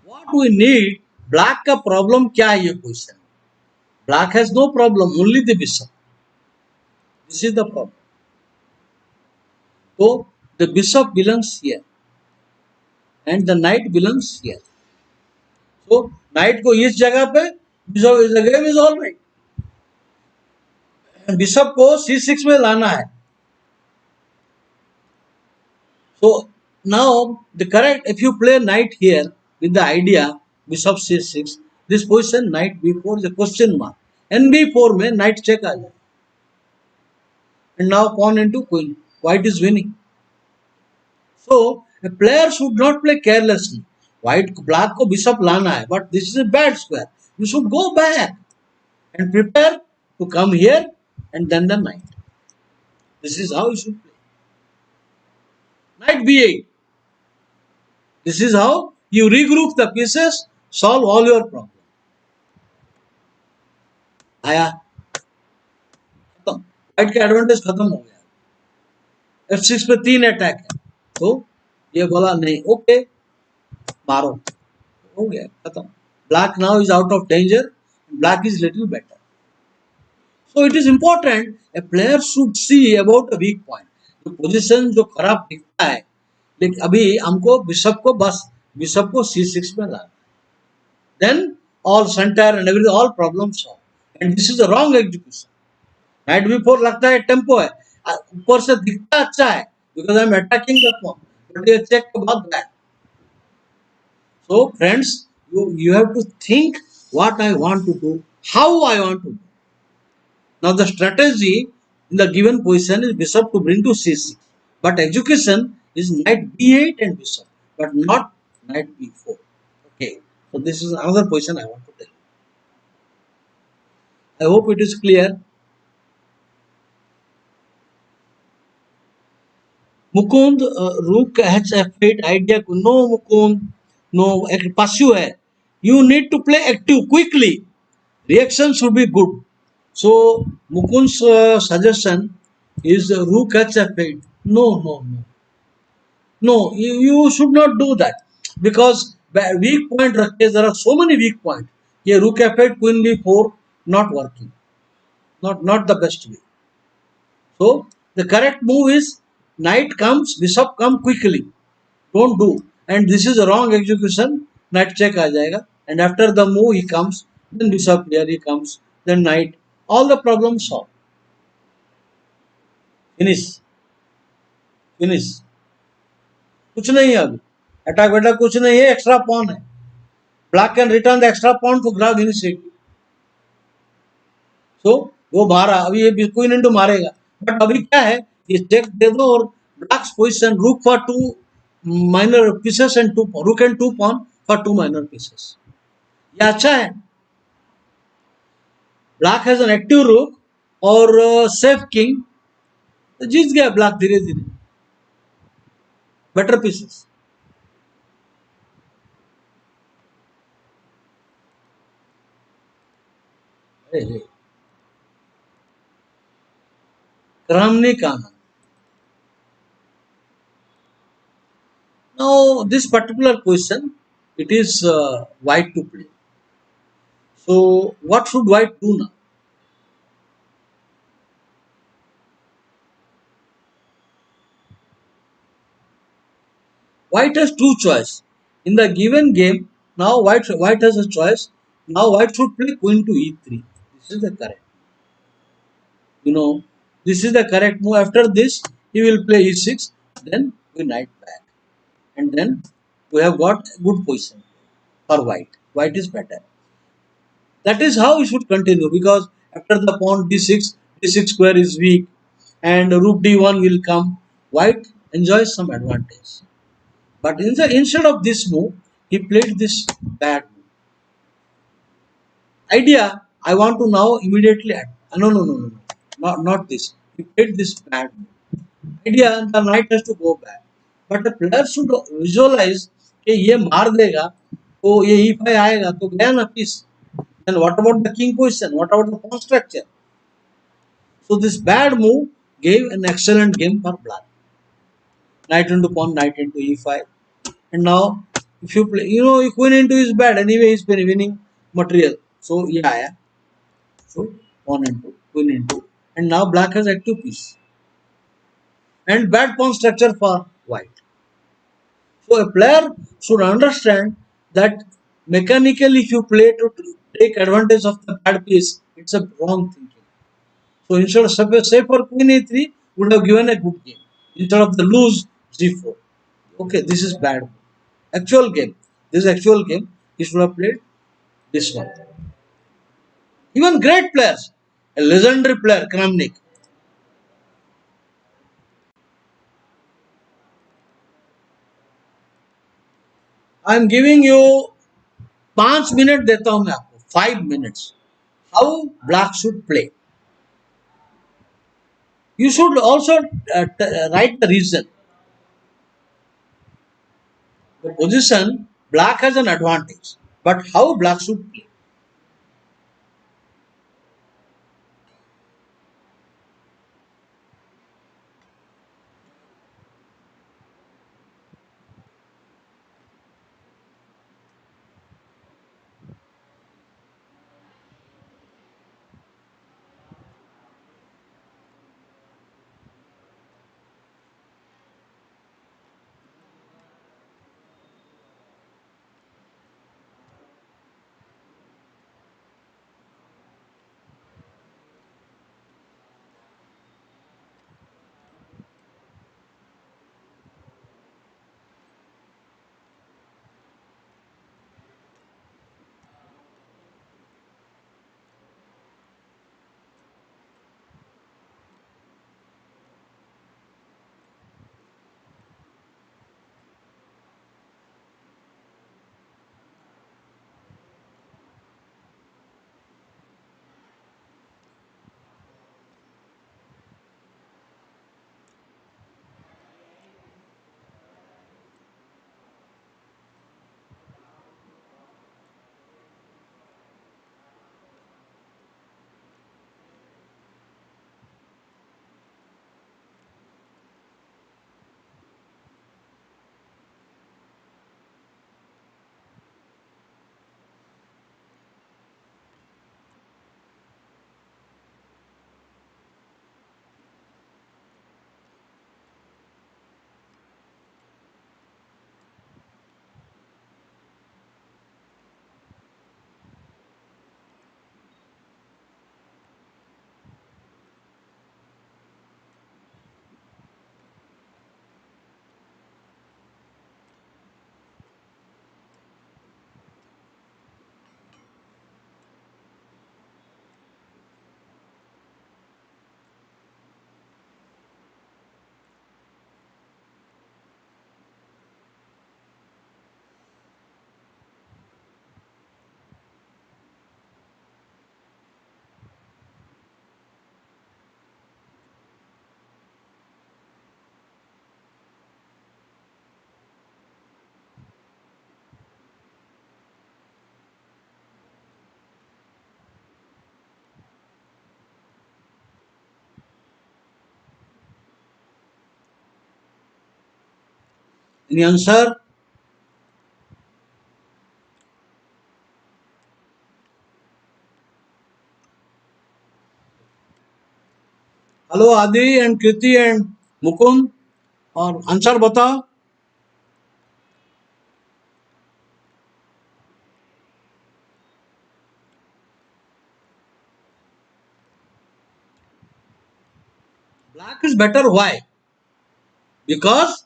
[SPEAKER 1] what we need? Black का problem क्या है ये position? Black has no problem, only the bishop. This is the problem. So the bishop belongs here and the knight belongs here. So knight को इस जगह पे, bishop इस जगह is all right. Bishop को C6 में लाना है. So now the correct, if you play knight here with the idea bishop C6, this position knight B4 is a question mark. And B4 में knight check आ जाए. And now pawn into queen. White is winning. So a player should not play carelessly. White black को bishop लाना है, but this is a bad square. You should go back and prepare to come here and then the knight. This is how you should play. Knight B8. This is how you regroup the pieces, solve all your problems. आया खत्म. White का advantage खत्म हो गया. F6 पे 3 attack है, तो ये बोला नहीं, ओके मारो, हो गया खत्म. Black now is out of danger. Black is little better. So it is important a player should see about a weak point. जो पोजीशन जो खराब दिखता है, लेकिन अभी हमको बिशप को बस बिशप को C6 में लाना. Then all center and everything, all problems solved. And this is a wrong execution. Knight B4 लगता है टेम्पो है, ऊपर से दिखता अच्छा है because I am attacking the pawn, but ये check के बाद back. So friends, you have to think what I want to do, how I want to do. Now the strategy in the given position is bishop to bring to C6, but execution is knight B8 and bishop, but not knight B4. Okay, so this is another position I want to tell you. I hope it is clear. Mukund रूक H8 idea को no Mukund no एक passive है. You need to play active quickly. Reaction should be good. So Mukund's suggestion is rook H8. No. You should not do that because weak point रखे. There are so many weak points. ये rook F8 queen B4 not working. Not the best way. So the correct move is knight comes, bishop come quickly. Don't do. And this is a wrong execution. Knight check आ जाएगा. And after the move he comes, then bishop here he comes, then knight. All the problems solved. Finish. कुछ नहीं है अभी. Attack वेटैक कुछ नहीं है. Extra pawn है. Black can return the extra pawn to grab initiative. So वो मारा. अभी ये क्वीन इंटू मारेगा. बट अभी क्या है, ये चेक दे दो और ब्लैक्स पोजीशन रूक for 2 minor pieces and 2 rook and 2 pawn for 2 minor pieces. ये अच्छा है. ब्लैक हैज एन एक्टिव रूक और सेफ किंग, तो जीत गया ब्लैक धीरे धीरे. Better pieces. Kramni Kana. Now this particular question, it is white to play. So what should white do now? White has two choice. In the given game, now white has a choice. Now white should play queen to e3. This This is the correct. You know, this is the correct move. After this, he will play e6, then we knight back. And then we have got a good position for white. White is better. That is how we should continue because after the pawn d6, d6 square is weak and rook d1 will come. White enjoys some advantage. But instead of this move, he played this bad move. Idea, I want to now immediately add. No. Not this. He played this bad move. Idea, the knight has to go back. But the player should visualize कि ये मार देगा तो ये e5 आएगा तो गया ना piece. Then what about the king position? What about the pawn structure? So this bad move gave an excellent game for black. Knight into pawn, knight into e5. And now, if you play, queen into is bad. Anyway, he's been winning material. So, yeah. So, pawn into, queen into. And now black has active piece. And bad pawn structure for white. So, a player should understand that mechanically, if you play to take advantage of the bad piece, it's a wrong thinking. So, instead of say for queen a3, would have given a good game. Instead of the lose g4. Okay, this is bad. Actual game. This is actual game. He should have played this one. Even great players, a legendary player, Kramnik. I am giving you 5 minutes देता हूं मैं आपको 5 minutes. How black should play. You should also write the reason. The position black has an advantage, but how black should play. Any answer? Hello Adi and Kriti and Mukund. और answer बताओ. Black is better. Why? Because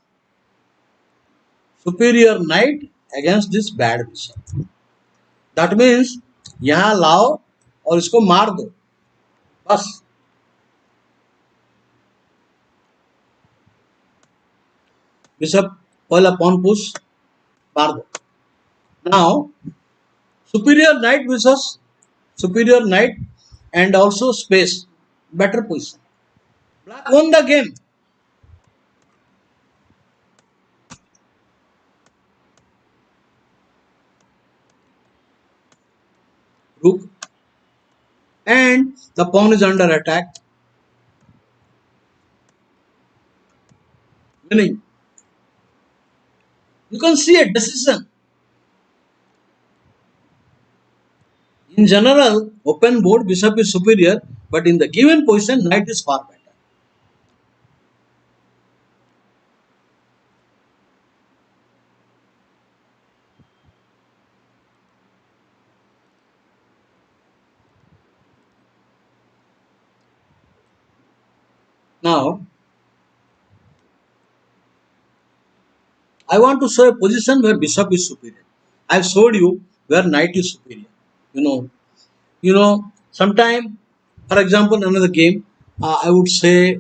[SPEAKER 1] superior knight against this bad bishop. That means यहाँ लाओ और इसको मार दो बस. Bishop पहला pawn push मार दो. Now superior knight versus superior knight and also space, better position. Black won the game. Rook and the pawn is under attack. Winning. You can see a decision. In general, open board bishop is superior, but in the given position, knight is far better. Now, I want to show a position where bishop is superior. I've showed you where knight is superior. You know, sometime, for example, another game, I would say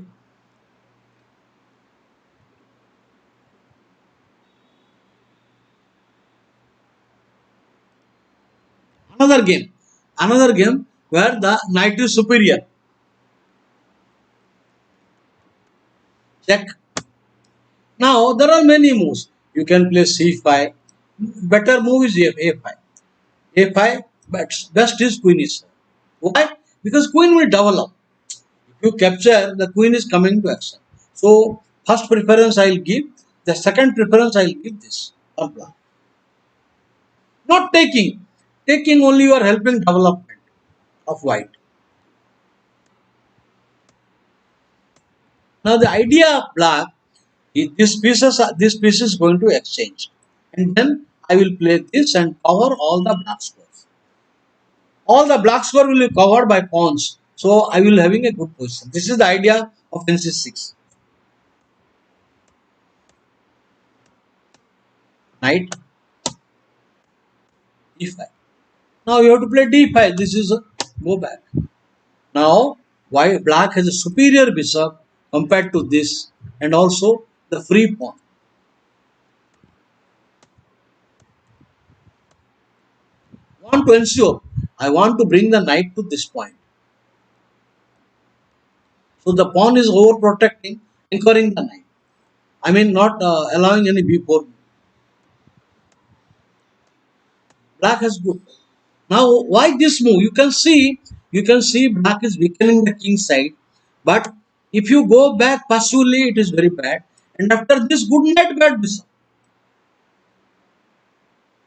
[SPEAKER 1] another game where the knight is superior. Check. Now there are many moves. You can play c5. Better move is a5. A5, but best is queen is. Why? Because queen will develop. If you capture, the queen is coming to action. So first preference I will give. The second preference I will give this. Not taking. Taking only you are helping development of white. Now the idea of black is this piece is going to exchange, and then I will play this and cover all the black squares. All the black square will be covered by pawns, so I will having a good position. This is the idea of NC6. Knight e5. Now you have to play d5. This is a go back. Now why black has a superior bishop compared to this, and also the free pawn. Want to ensure I want to bring the knight to this point. So the pawn is overprotecting, anchoring the knight. I mean, not allowing any b4. Black has good. Now, why this move? You can see black is weakening the king side. But if you go back passively, it is very bad. And after this, good knight, bad bishop.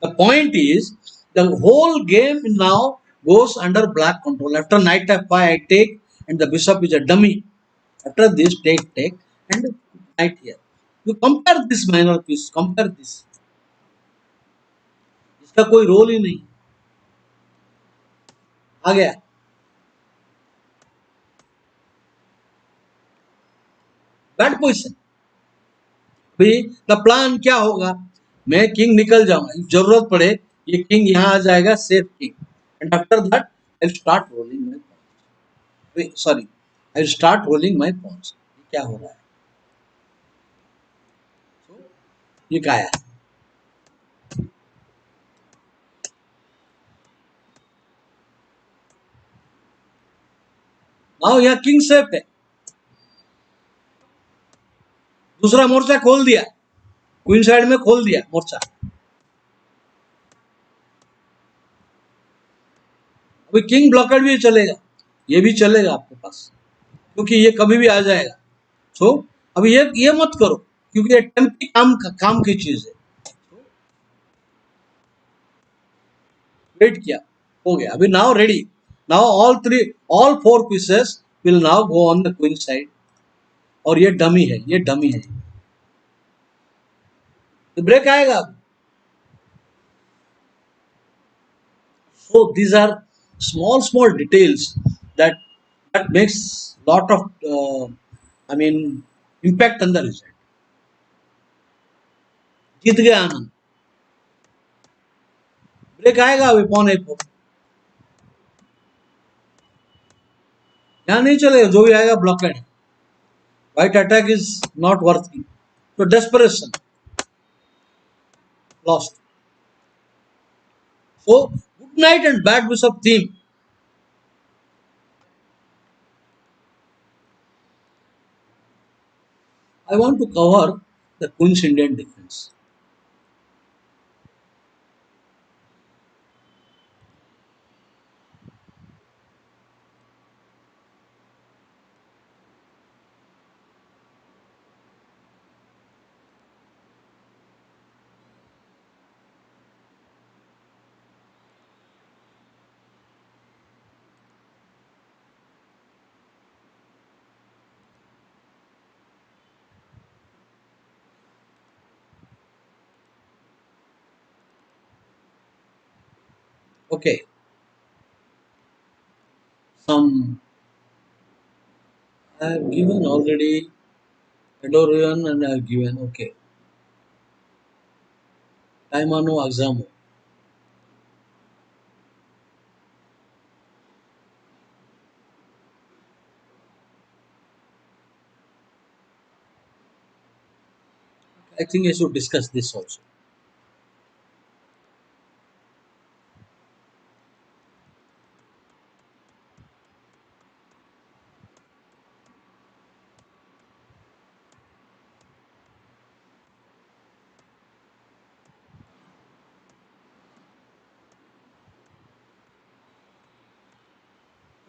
[SPEAKER 1] The point is, the whole game now goes under black control. After knight f5, I take, and the bishop is a dummy. After this, take, and knight here. You compare this minor piece, compare this. इसका कोई role ही नहीं. आ गया. Bad position. अभी the plan क्या होगा? मैं king निकल जाऊंगा. जरूरत पड़े ये किंग यहाँ आ जाएगा, safe king. And after that I start rolling my pawns. Sorry, I start rolling my pawns. क्या हो रहा है? ये क्या है? नाउ यहाँ किंग सेफ है. दूसरा मोर्चा खोल दिया, क्वीन साइड में खोल दिया मोर्चा. अभी किंग ब्लॉकेड भी चलेगा, ये भी चलेगा आपके पास, क्योंकि ये कभी भी आ जाएगा. सो अभी ये मत करो, क्योंकि ये टेम्पी काम की चीज है. वेट किया, हो गया. अभी now ready. Now all four pieces will now go on the queen side. और ये डमी है, ये डमी है. तो ब्रेक आएगा. So these are small details that makes lot of I mean impact on the result. जीत गया आनंद. Break आएगा अभी पौने को. यहाँ नहीं चलेगा, जो भी आएगा ब्लॉकेड है. White attack is not worthy. So desperation, lost. So good night and bad bishop theme. I want to cover the Queen's Indian defense. Okay, some I have given already Edorian and I have given okay. Taimano Axamo. I think I should discuss this also.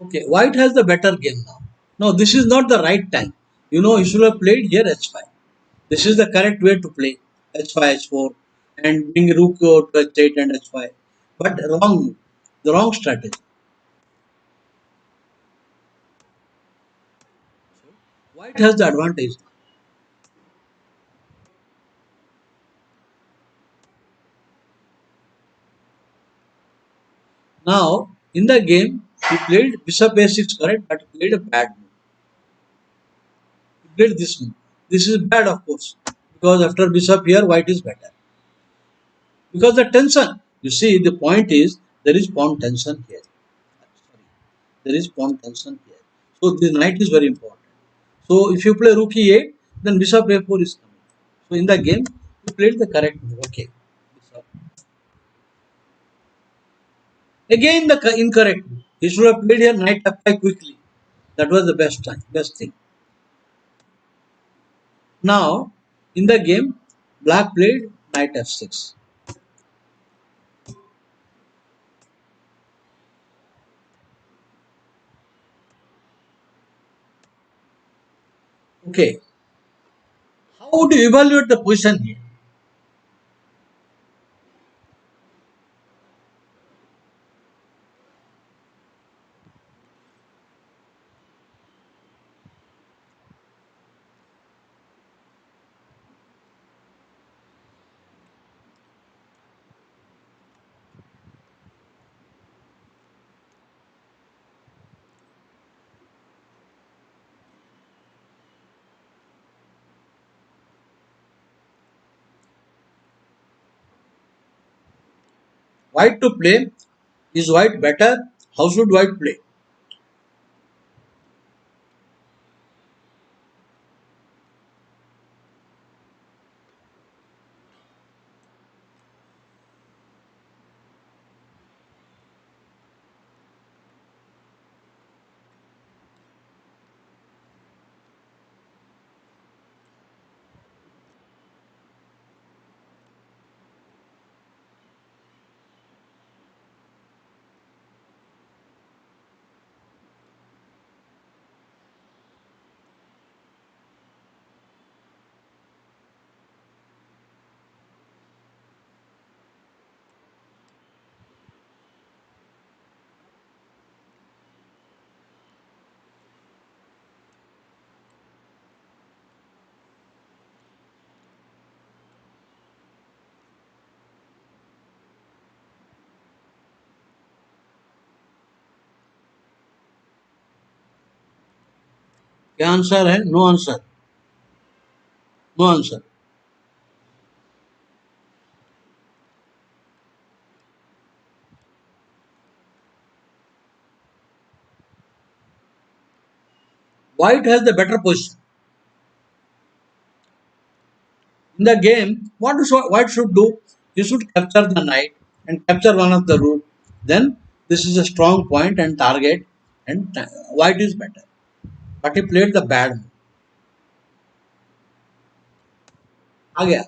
[SPEAKER 1] Okay, White has the better game now. No, this is not the right time. You know, he should have played here H5. This is the correct way to play H5, H4, and bring Rook to H8 and H5. But wrong, the wrong strategy. White has the advantage. Now, in the game, he played Bishop A6 correct, but he played a bad move. He played this move. This is bad, of course, because after Bishop here, White is better. Because the tension, you see, the point is there is pawn tension here. Sorry, there is pawn tension here. So the knight is very important. So if you play Rook E8, then Bishop A4 is coming. So in the game, you played the correct move. Okay. Bishop. Again the incorrect move. He should have played here knight F5 quickly. That was the best time, best thing. Now, in the game, black played knight f6. Okay, how would you evaluate the position here? White to play. Is white better? How should white play? क्या answer है? No answer, no answer. White has the better position in the game. White should do? He should capture the knight and capture one of the rook. Then this is a strong point and target, and white is better. But he played the bad move. आ गया.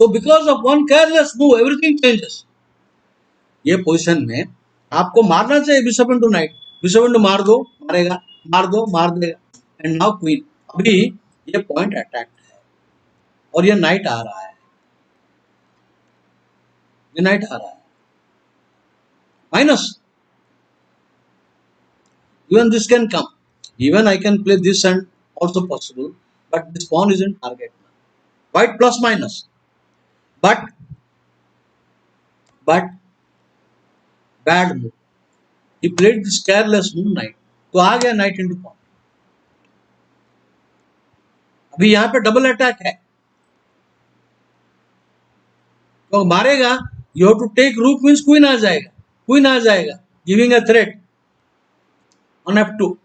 [SPEAKER 1] So because of one careless move, everything changes. ये position में आपको मारना चाहिए bishop into night. Bishop into मार दो, मारेगा, मार दो, मार देगा. And now queen. अभी ये पॉइंट अटैक है और ये नाइट आ रहा है. ये नाइट आ रहा है minus. Even this can come. Even I can play this and also possible, but this pawn is in target. White plus minus. But but bad move. He played this careless move knight. तो आ गया knight into pawn. अभी यहाँ पे double attack है. तो मारेगा. You have to take rook means queen आ जाएगा. Queen आ जाएगा. Giving a threat on f2.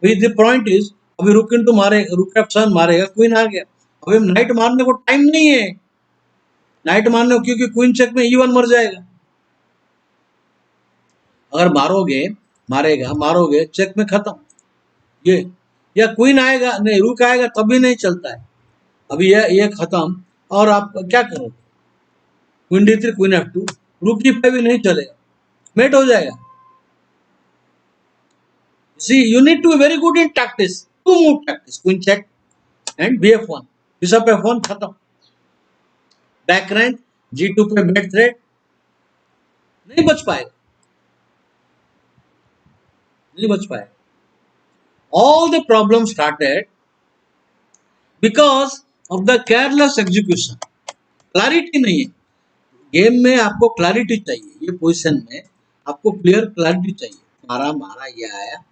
[SPEAKER 1] अभी the point is अभी rook into मारेगा, rook f7 मारेगा, queen आ गया. अभी नाइट मारने को टाइम नहीं है. नाइट मारने को क्योंकि क्वीन चेक में e1 मर जाएगा. अगर मारोगे, मारेगा, मारोगे, चेक में खत्म. ये या क्वीन आएगा, नहीं रूक आएगा तब भी नहीं चलता है. अभी ये खत्म और आप क्या करोगे? क्वीन d3, क्वीन f2, रूक e5 भी नहीं चलेगा, मेट हो जाएगा. See you need to be very good in tactics. To move tactics, queen check and bf1, bishop f1 खत्म. बैक रैंक g2 पे मेट थ्रेड नहीं बच पाएगा, नहीं बच पाएगा. All the problems started because of the careless execution. Clarity नहीं है गेम में. आपको क्लैरिटी चाहिए. ये पोजीशन में आपको क्लियर क्लैरिटी चाहिए. मारा मारा, ये आया,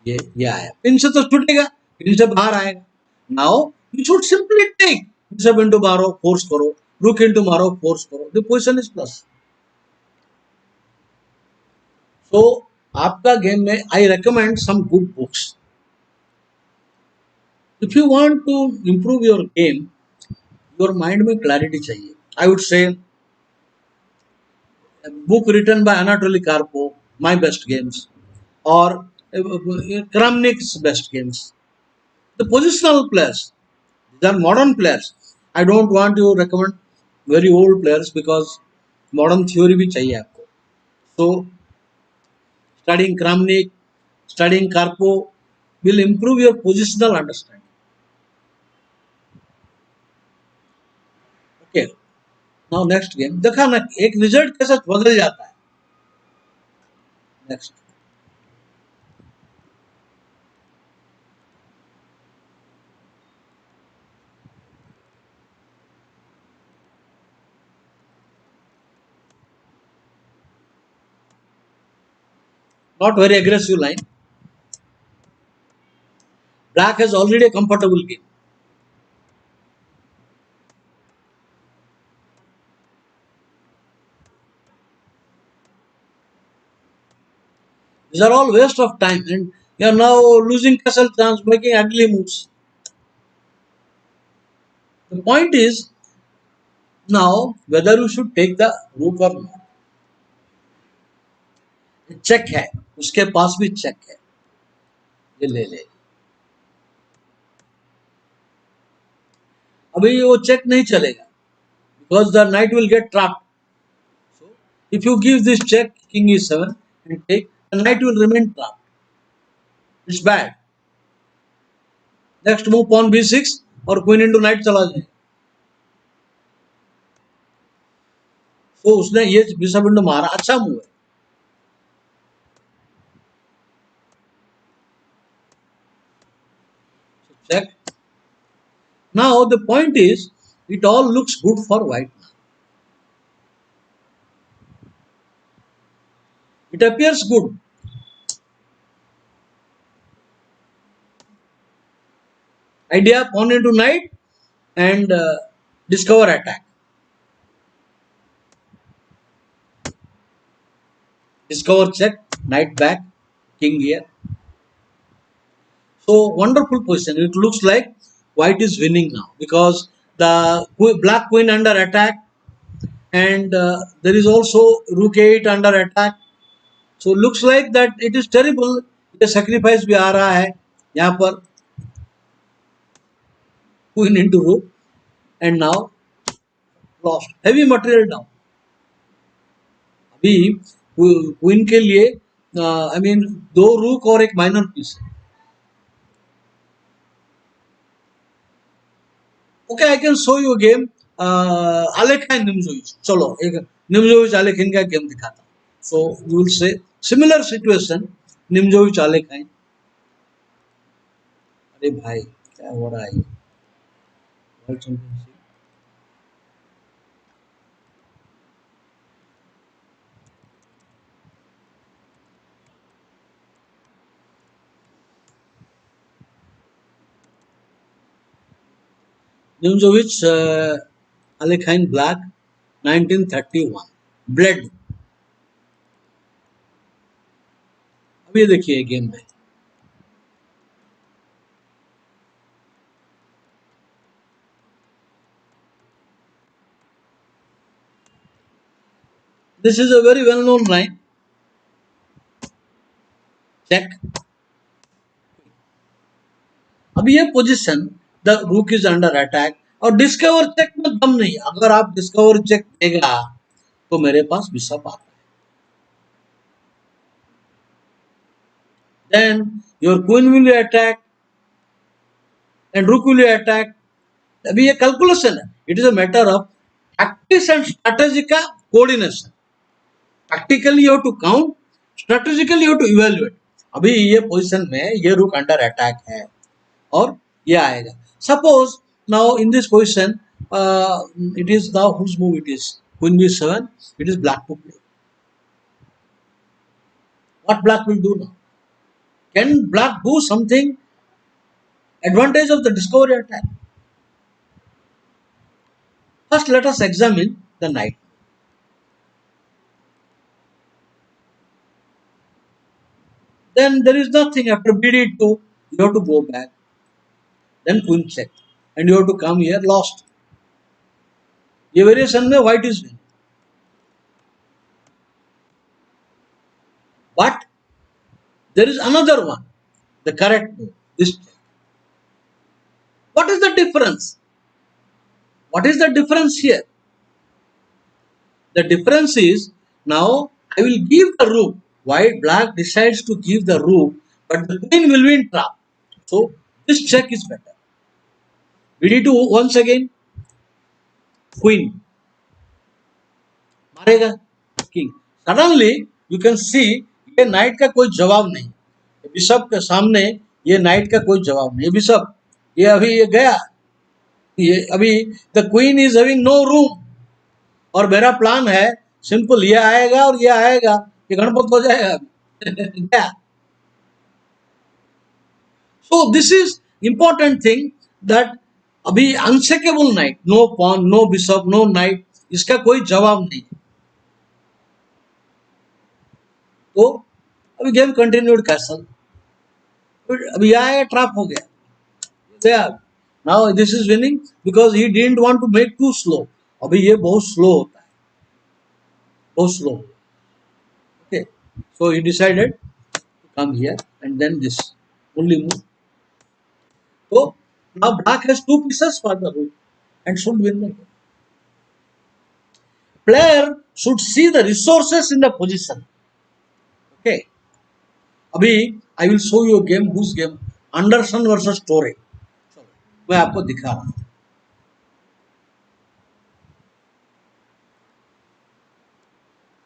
[SPEAKER 1] ये आया. पिन से तो छूटेगा, पिन से बाहर आएगा. Now you should simply take bishop into मारो, फोर्स करो, रूक इनटू मारो, फोर्स करो. The position is plus. So आपका गेम में I recommend some good books. If you want to improve your game, your mind में clarity चाहिए. I would say a book written by Anatoly Karpov, My Best Games, or Kramnik's Best Games. The positional players, these are modern players. I don't want to recommend very old players because modern theory भी चाहिए आपको. So studying Kramnik, studying Karpov will improve your positional understanding. Okay. Now next game. देखा ना एक result कैसे बदल जाता है. Next. Not very aggressive line. Black has already a comfortable game. These are all waste of time and you are now losing castle chance, making ugly moves. The point is now whether you should take the rook or not. Check है, उसके पास भी check है, ये ले ले. अभी वो check नहीं चलेगा because the knight will get trapped. So if you give this check, king e7 and take, the knight will remain trapped. It's bad. Next move pawn b6 और queen into knight चला जाए. तो उसने ये bishop into मारा, अच्छा move है. Check. Now the point is, it all looks good for white. It appears good. idea pawn into knight and discover attack. Discover check, knight back, king here. So wonderful position. It looks like white is winning now because the black queen under attack and there is also rook 8 under attack. So looks like that it is terrible. ये sacrifice भी आ रहा है यहाँ पर queen into rook and now lost heavy material down. अभी queen के लिए I mean दो रूक और एक माइनर पीस है. Okay I can show you game Alekhine निम्जोविच. चलो एक निम्जोविच आलेखाइन का गेम दिखाता हूँ. So you will see similar situation निम्जोविच आलेखाइन. अरे भाई क्या हो रहा है वर्ल्ड चैंपियनशिप. निम्जोविच आलेखाइन ब्लैक 1931 ब्लेड. अब ये देखिए गेम में this is a very well known line. Check. अब ये पोजीशन द रूक इज अंडर अटैक और डिस्कवर चेक में दम नहीं. अगर आप डिस्कवर चेक देगा तो मेरे पास बिशप आता है. Then your queen will attack and rook will attack. अभी ये कैलकुलेशन है. It is a matter of tactics and strategy का coordination. Tactically you have to count, strategically you have to evaluate. अभी ये पोजीशन में ये रूक अंडर अटैक है और ये आएगा. Suppose now in this position it is now whose move it is. Queen b7. It is black to play. What black will do now? Can black do something advantage of the discovery attack? First, let us examine the knight. Then there is nothing after bd2. You have to go back. Then queen check, and you have to come here. Lost. ये variation में white is winning. But there is another one, the correct move. This. What is the difference? What is the difference here? The difference is now I will give the rook. White black decides to give the rook, but the queen will be in trap. So this check is better. bd2 once again. Queen मारेगा king. Suddenly you can see ये night का कोई जवाब नहीं. Bishop के सामने ये night का कोई जवाब नहीं. बिशप ये अभी ये गया. ये अभी the queen is having no room और मेरा प्लान है सिंपल. ये आएगा और ये आएगा, ये गणपत हो जाएगा. क्या? So this is important thing that अभी unassailable knight. No pawn, no bishop, no knight. इसका कोई जवाब नहीं. तो अभी गेम कंटिन्यूड कैसल. अभी आया ट्रैप हो गया. Now this is winning because he didn't want to make too slow. अभी ये बहुत स्लो होता है, बहुत slow. Okay so he decided to come here and then this only move. तो now black has two pieces for the rook and should win the game. Player should see the resources in the position. Okay. अभी I will show you a game. Whose game? Anderson versus Torre. मैं आपको दिखा रहा हूँ.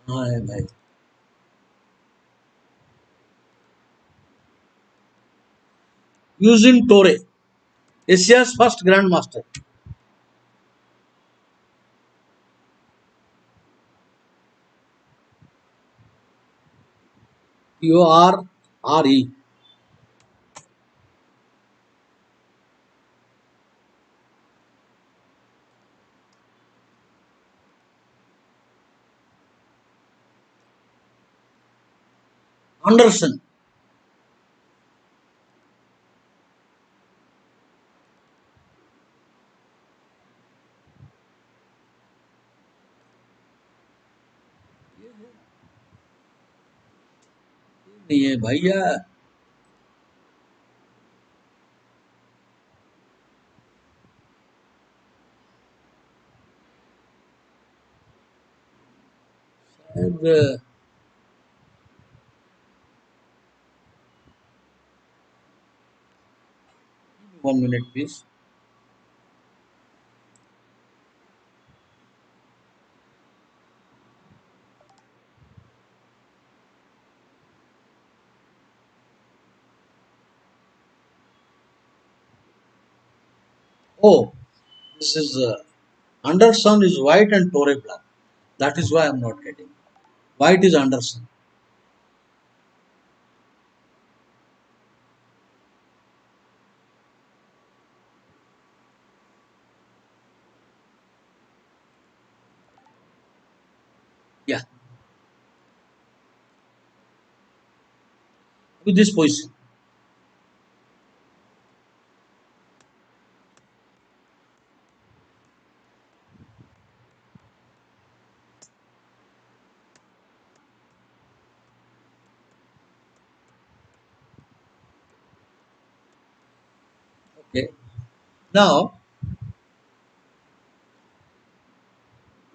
[SPEAKER 1] हाँ भाई. Using Torre, Asia's first grandmaster. Torre. Anderson. नहीं है भैया. शायद 1 minute please. Oh, this is Anderson is white and Torre black. That is why I'm not getting. White is Anderson. Yeah, with this position. Okay. Now,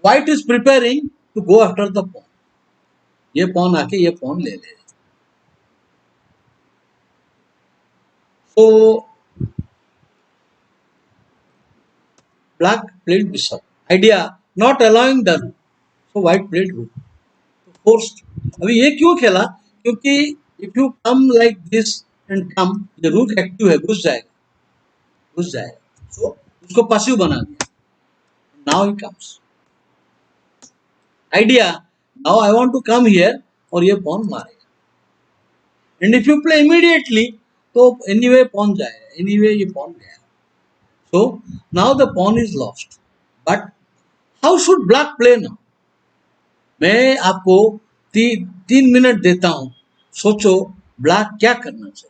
[SPEAKER 1] white is preparing to go after the pawn. ये pawn आके ये pawn ले ले. So black played bishop. Idea not allowing the rook. So white played rook. Forced. अभी ये क्यों खेला? क्योंकि if you come like this and come, the rook active है, घुस जाएगा. So उसको passive बना दिया. Now he comes. Idea. Now I want to come here और ये pawn मारेगा. And if you play immediately, तो anyway pawn जाएगा. Anyway ये pawn गया. So now the pawn is lost. But how should black play now? मैं आपको 3 minute देता हूं. सोचो ब्लैक क्या करना चाहिए.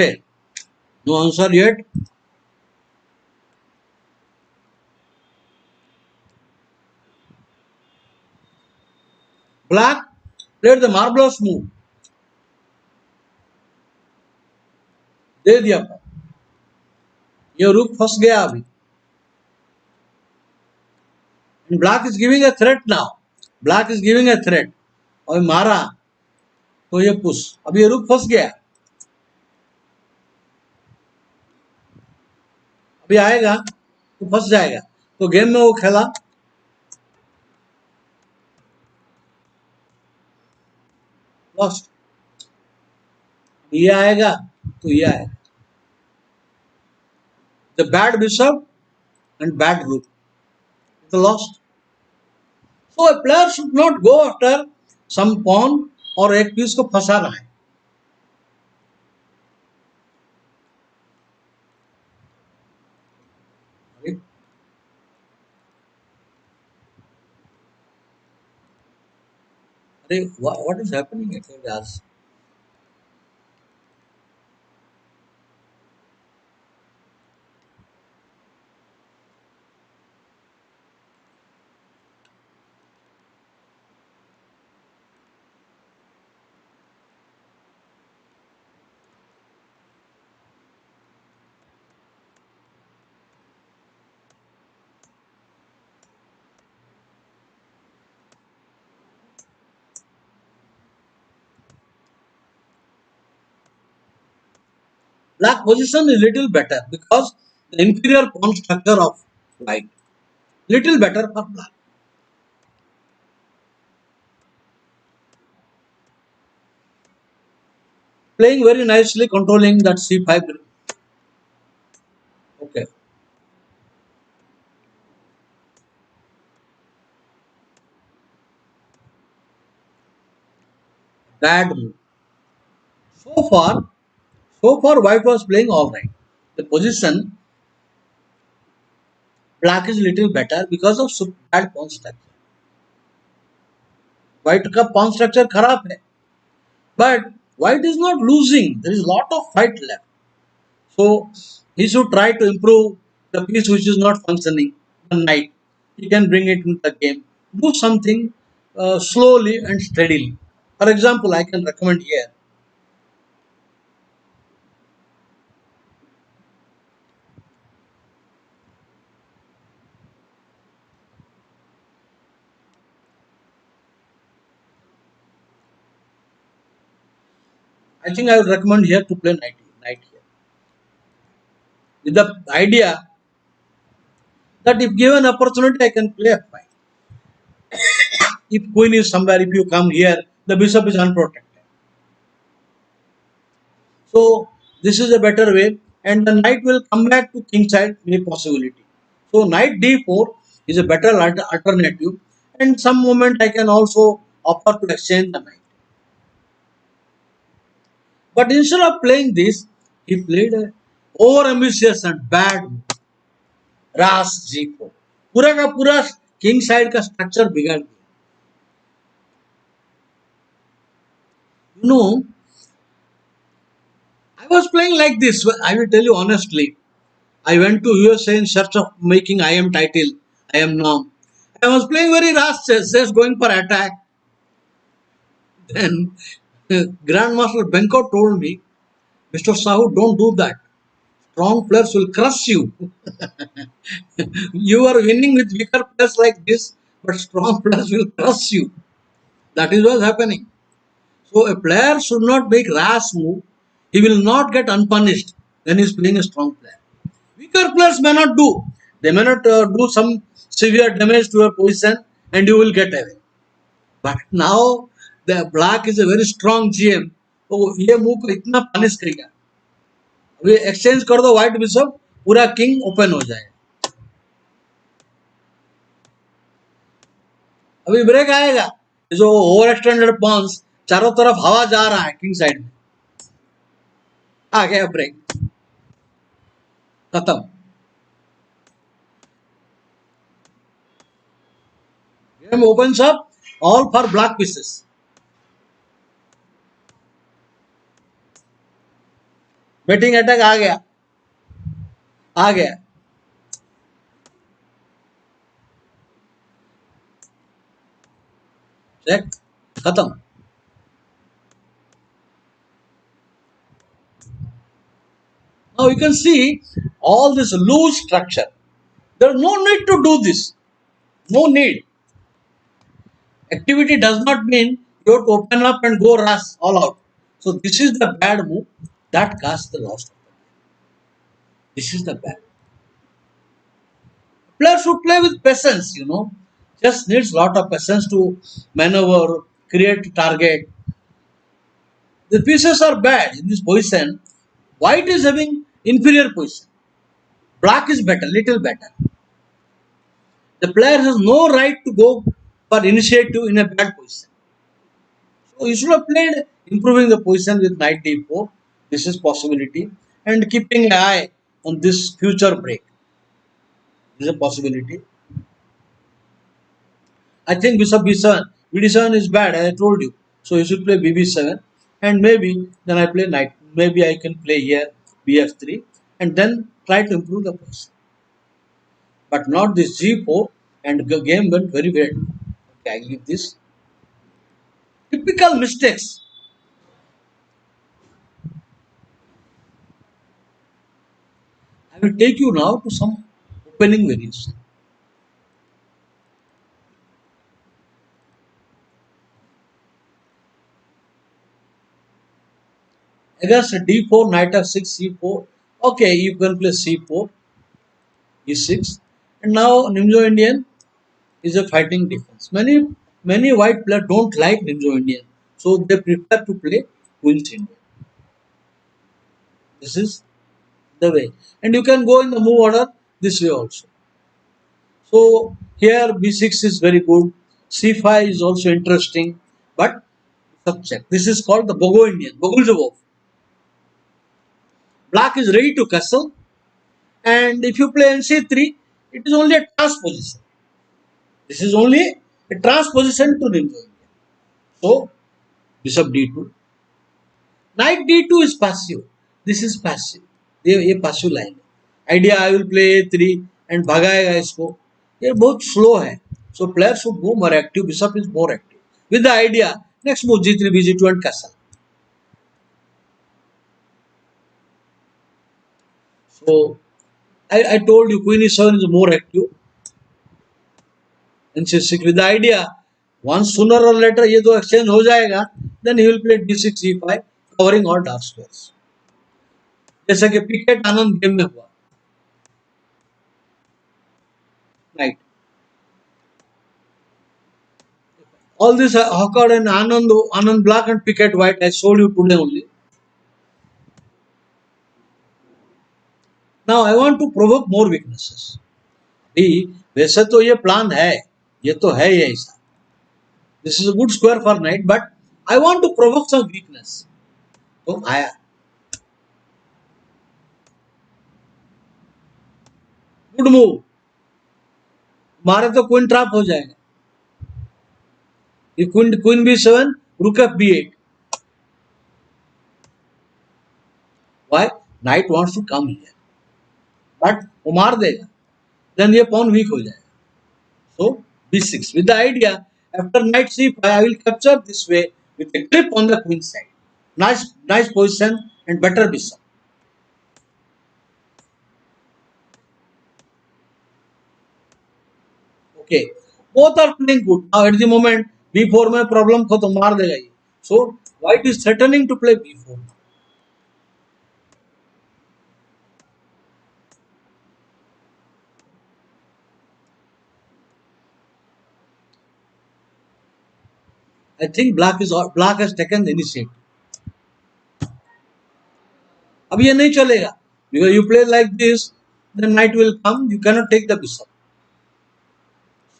[SPEAKER 1] Okay, no answer yet. Black played the marvelous move. दे दिया पाव. ये रुक फंस गया अभी. And black is giving a threat now. Black is giving a threat. और मारा तो ये पुश. अब ये रुक फंस गया. अभी आएगा तो फंस जाएगा. तो गेम में वो खेला लॉस्ट. ये आएगा तो ये आएगा. The bad bishop and bad rook. It's a lost. So a player should not go after some pawn और एक पीस को फंसा रहा है. अरे what is happening actually guys? Black position is little better because the inferior pawn structure of white. Little better for black. Playing very nicely, controlling that c5. Okay. Bad move. So far white was playing all right. The position black is little better because of bad pawn structure. White का pawn structure खराब है. But white is not losing. There is lot of fight left. So he should try to improve the piece which is not functioning. The knight. He can bring it into the game. Do something slowly and steadily. For example, I can recommend here. I think I would recommend here to play knight here. With the idea that if given opportunity, I can play f5. If queen is somewhere, if you come here, the bishop is unprotected. So this is a better way, and the knight will come back to king side with possibility. So knight d4 is a better alternative, and some moment I can also offer to exchange the knight. But instead of playing this, he played a over ambitious and bad Ras g4. पूरा का पूरा king side का structure बिगाड़ दिया. You know, I was playing like this. I will tell you honestly. I went to USA in search of making IM title. I am now. I was playing very rash chess, going for attack. Then Grandmaster Benko told me, Mr. Sahu, don't do that. Strong players will crush you. You are winning with weaker players like this, but strong players will crush you. That is what's happening. So a player should not make rash move. He will not get unpunished when he is playing a strong player. Weaker players may not do. They may not do some severe damage to your position and you will get away. But now the black is a very strong GM. तो ये move को इतना punish करेगा. अभी exchange कर दो white bishop, पूरा king open हो जाएगा. अभी ब्रेक आएगा. जो ओवर एक्सटेंडेड पॉन्स चारों तरफ हवा जा रहा है किंग साइड में. आ गया ब्रेक. खत्म. Game opens up all for black pieces. Batting attack आ गया, आ गया। चेक, खत्म। Now you can see all this loose structure. There is no need to do this. No need. Activity does not mean you have to open up and go rush all out. So this is the bad move that casts the loss. This is the bad. Players should play with patience, Just needs lot of patience to maneuver, create target. The pieces are bad in this position. White is having inferior position. Black is better, little better. The player has no right to go for initiative in a bad position. So you should have played improving the position with knight d4. This is possibility. And keeping an eye on this future break. This is a possibility. I think bishop b7. bd7 is bad, as I told you. So you should play bb7. And maybe then I play knight. Maybe I can play here bf3. And then try to improve the position. But not this g4. And the game went very well. Okay, I leave this. Typical mistakes. I will take you now to some opening variation. Against d4, knight f6, c4. Okay, you can play c4, e6. And now Nimzo Indian is a fighting defense. Many white players don't like Nimzo Indian, so they prefer to play Queen's Indian. This is the way. And you can go in the move order this way also. So here b6 is very good. c5 is also interesting, but subject. This is called the Bogo Indian, Bogulzabov. Black is ready to castle, and if you play nc3, it is only a transposition. This is only a transposition to Nimzo Indian. So bishop d2. Knight d2 is passive. This is passive. ये passive line है. Idea I will play a3 and भगाएगा इसको. ये बहुत slow है. So player should go more active. Bishop is more active. With the idea, next move g3, bg2 and castle. So I told you queen e7 is more active. And c6 with the idea, once sooner or later ये दो exchange हो जाएगा, then he will play d6 e5 covering all dark squares. जैसा कि picket आनंद game में हुआ. Right. All this occurred in Anand black and Picket white. I showed you today only. Now I want to provoke more weaknesses. वैसे तो ये plan है, ये तो है ही ऐसा. This is a good square for knight, but I want to provoke some weakness. तो आया. Good move. मारे तो क्वीन ट्रैप हो जाएगा. ये queen b7, rook f b8. Why? Knight wants to come here, but वो मार देगा. Then ये pawn weak हो जाएगा. So b6 with the idea, after knight c5 I will capture this way with a clip on the queen side. Nice position and better bishop. Okay, both are playing good. Now at the moment b4 में problem को तो मार देगा ये. So white is threatening to play b4. I think black has taken the initiative. अब ये नहीं चलेगा. Because you play like this, then knight will come. You cannot take the bishop.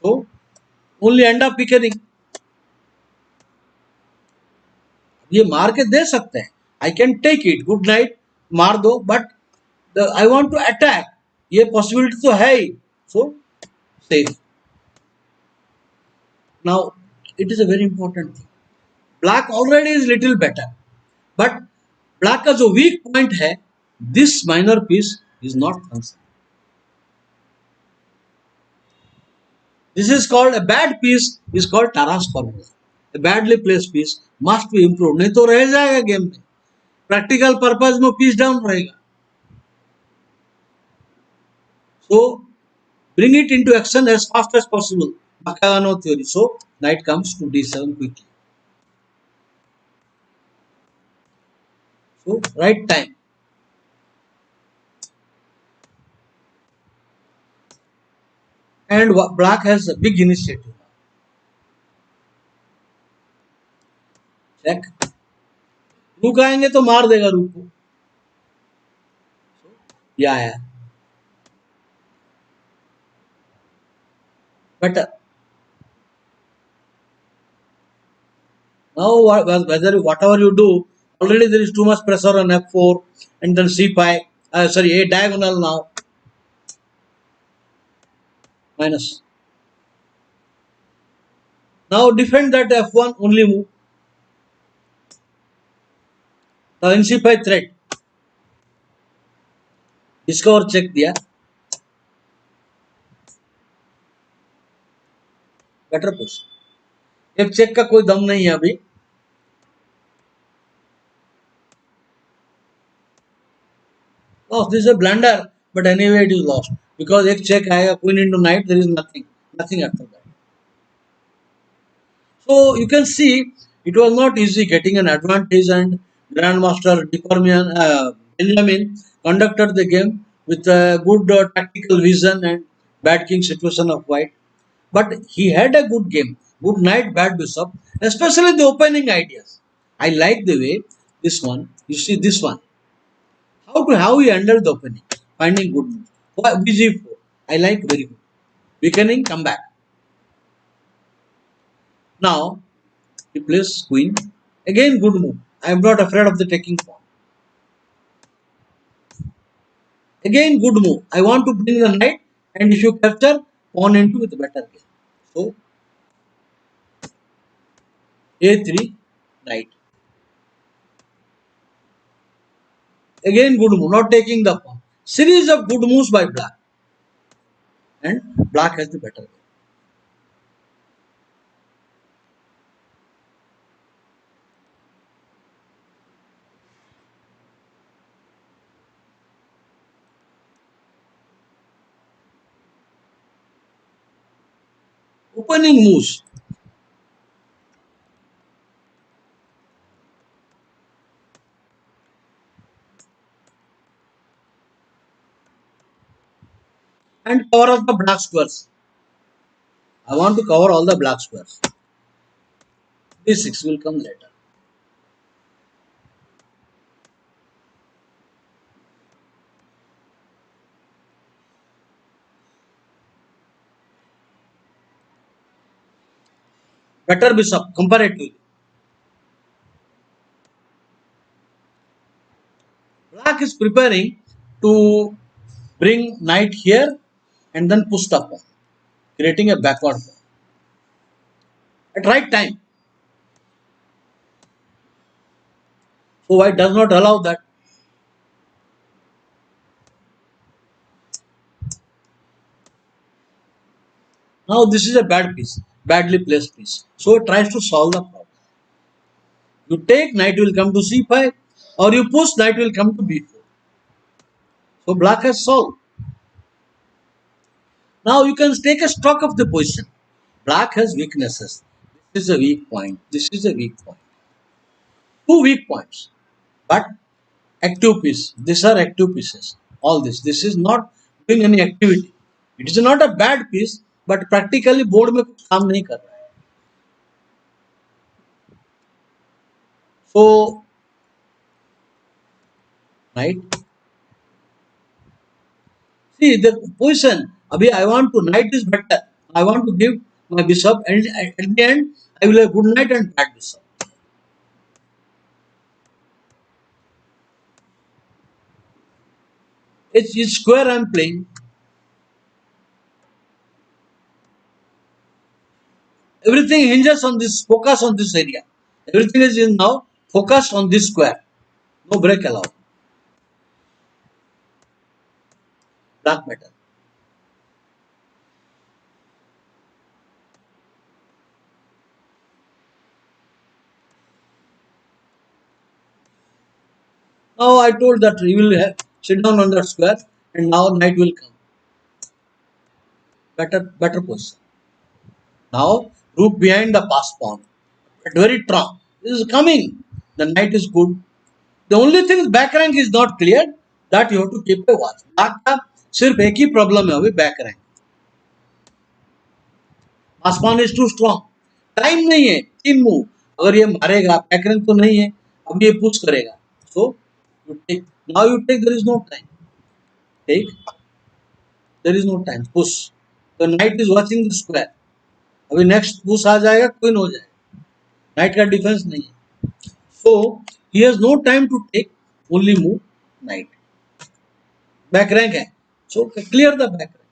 [SPEAKER 1] So only end up picking. ये मार के दे सकते हैं. I can take it. Good night. मार दो. But I want to attack. ये possibility तो है ही. So safe. Now it is a very important thing. Black already is little better. But black का जो weak point है, This minor piece is not concerned. This is called a bad piece is called Taras formula. A badly placed piece must be improved. नहीं तो रह जाएगा game में. Practical purpose में piece down रहेगा. So bring it into action as fast as possible. Bakayano theory. So knight comes to d7 quickly. So right time. And black has a big initiative. Check. रुक आएंगे तो मार देगा रूक को. Yeah. Better. Now whether whatever you do, already there is too much pressure on f4 and then c5. Sorry, a diagonal now minus. Now defend that f1 only move. Now in c5 threat. इसका और check दिया. Better push. एक check का कोई दम नहीं है अभी. Lost. This is a blunder, but anyway it is lost because एक check आएगा queen into knight. There is nothing after that. So you can see it was not easy getting an advantage, and Grandmaster Benjamin conducted the game with a good tactical vision and bad king situation of white. But he had a good game, good knight, bad bishop, especially the opening ideas. I like the way this one. You see this one. How he handled the opening, finding good moves. BG4, I like very good. Weakening, come back. Now he plays queen. Again good move. I am not afraid of the taking pawn. Again good move. I want to bring the knight, and if you capture, pawn into with better game. So a3 knight. Again good move, not taking the pawn. Series of good moves by black, and black has the better game. Opening moves. And cover of the black squares. I want to cover all the black squares. D6 will come later. Better bishop comparatively. Black is preparing to bring knight here and then push the pawn, creating a backward pawn. At right time. So white does not allow that. Now this is a bad piece, badly placed piece. So it tries to solve the problem. You take, knight will come to c5, or you push, knight will come to b4. So black has solved. Now you can take a stock of the position. Black has weaknesses. This is a weak point. This is a weak point. Two weak points. But active piece. These are active pieces. All this. This is not doing any activity. It is not a bad piece, but practically board में कुछ काम नहीं कर रहा है. So, right? See the position. Abhi I want to knight is better. I want to give my bishop, and at the end I will have good knight and bad bishop. It's square I am playing. Everything hinges on this, focus on this area. Everything is in now focused on this square. No break allowed. Black better. Now I told that you will sit down on that square, and now knight will come. Better position. Now rook behind the pass pawn. But very strong. This is coming. The knight is good. The only thing back rank is not clear. That you have to keep a watch. Black का सिर्फ एक ही problem है अभी back rank. Passed pawn is too strong. Time नहीं है. 3 move. अगर ये मारेगा बैक रैंक तो नहीं है. अब ये पुश करेगा. So you take. Now you take. There is no time. Take. There is no time. Push. तो knight is watching the square. अभी नेक्स्ट पुश आ जाएगा. क्वीन हो जाएगा. नाइट का डिफेंस नहीं है. So he has no time to take. Only move knight. Back rank है. So clear the back rank.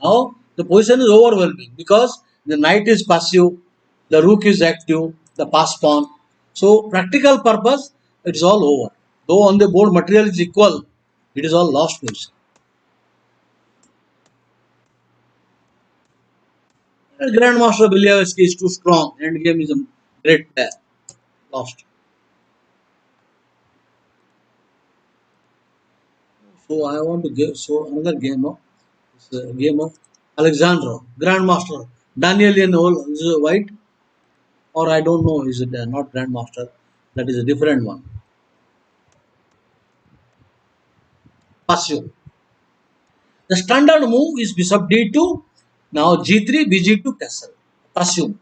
[SPEAKER 1] Now the position is overwhelming because the knight is passive, the rook is active, the pass pawn. So practical purpose, it's all over. Though on the board material is equal, it is all lost position. Grandmaster Bilyavsky is too strong. Endgame is a great player. Lost. So I want to give another game of game of Alexander, Grandmaster, Danielian is a white, or I don't know, is it not Grandmaster? That is a different one. Passive. The standard move is Bishop D2. Now G3, BG2 castle. Passive.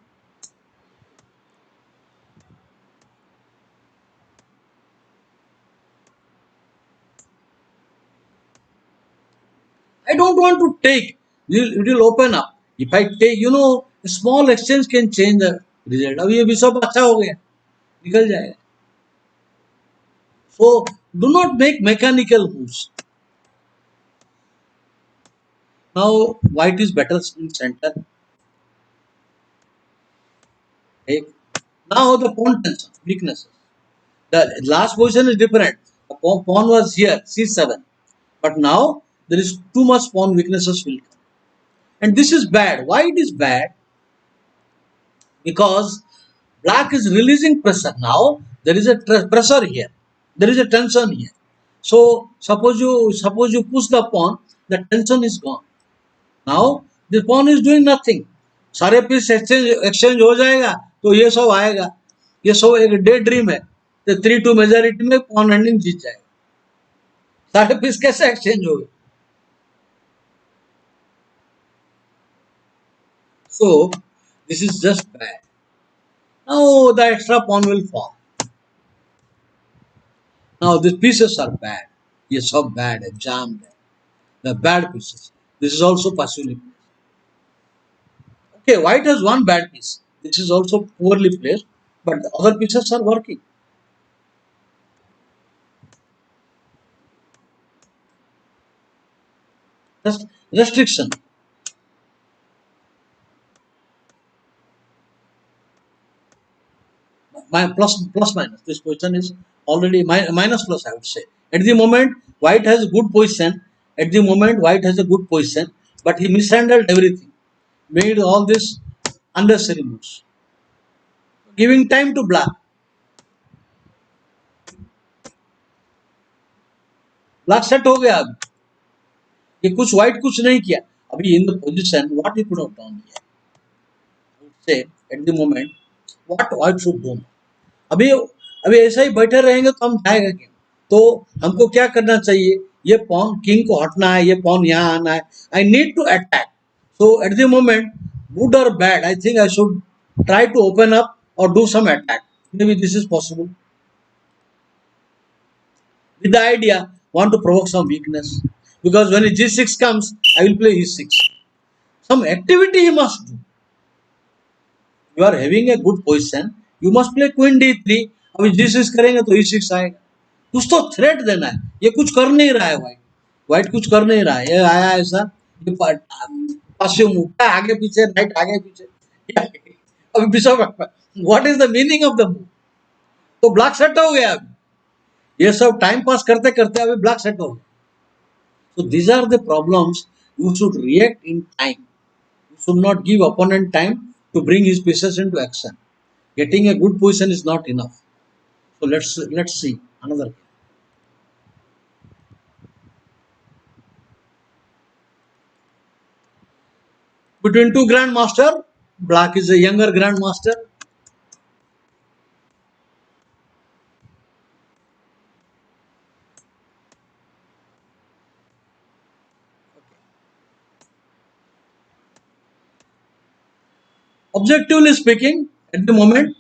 [SPEAKER 1] I don't want to take. It will open up. If I take, a small exchange can change the result. अब ये bishop अच्छा हो गया, निकल जाएगा. So do not make mechanical moves. Now white is better in center. Take. Now the pawn tension, weaknesses. The last position is different. The pawn was here, C7. But now there is too much pawn weaknesses will come. And this is bad. Why it is bad? Because black is releasing pressure. Now there is a pressure here. There is a tension here. So suppose you push the pawn, the tension is gone. Now the pawn is doing nothing. सारे piece exchange हो जाएगा तो ये सब आएगा. ये सब एक डे ड्रीम है. तो 3-2 मेजोरिटी में pawn हैंडलिंग जीत जाएगा. सारे पीस कैसे एक्सचेंज हो गए? So this is just bad. Now the extra pawn will fall. Now these pieces are bad. ये सब bad है, jammed है. The bad pieces. This is also passively placed. Okay, white has one bad piece. This is also poorly placed, but the other pieces are working. Just restriction. My plus minus. This position is already minus plus, I would say. At the moment, white has good position. At the moment, white has a good position, but he mishandled everything. Made all this unnecessary moves. Giving time to black. Black set हो गया अभी. ये कुछ white कुछ नहीं किया. अभी in the position, what he could have done here? I would say at the moment, what white should do? अभी अभी ऐसा ही बैठे रहेंगे तो हम जाएगा क्या? तो हमको क्या करना चाहिए? ये पॉन किंग को हटना है, ये पॉन यहाँ आना है. I need to attack. So at the moment, good और bad, I think I should try to open up or do some attack. Maybe this is possible. With the idea, want to provoke some weakness. Because when G6 comes, I will play E6. Some activity he must do. You are having a good position, you must play Queen D3. अभी G6 करेंगे तो E6 आएगा. कुछ तो threat देना है. ये कुछ कर नहीं रहा है व्हाइट. व्हाइट कुछ कर नहीं रहा है. ये आया ऐसा, ये पासिव मूव, आगे पीछे, राइट आगे पीछे. अभी bishop, what is the meaning of the move? तो ब्लैक सेट हो गया. अभी ये सब टाइम पास करते करते अभी ब्लैक सेट हो गया. So these are the problems. You should react in time. You should not give opponent time to bring his pieces into action. Getting a good position is not enough. So let's see another. Between two grandmaster, black is a younger grandmaster. Objectively speaking, at the moment,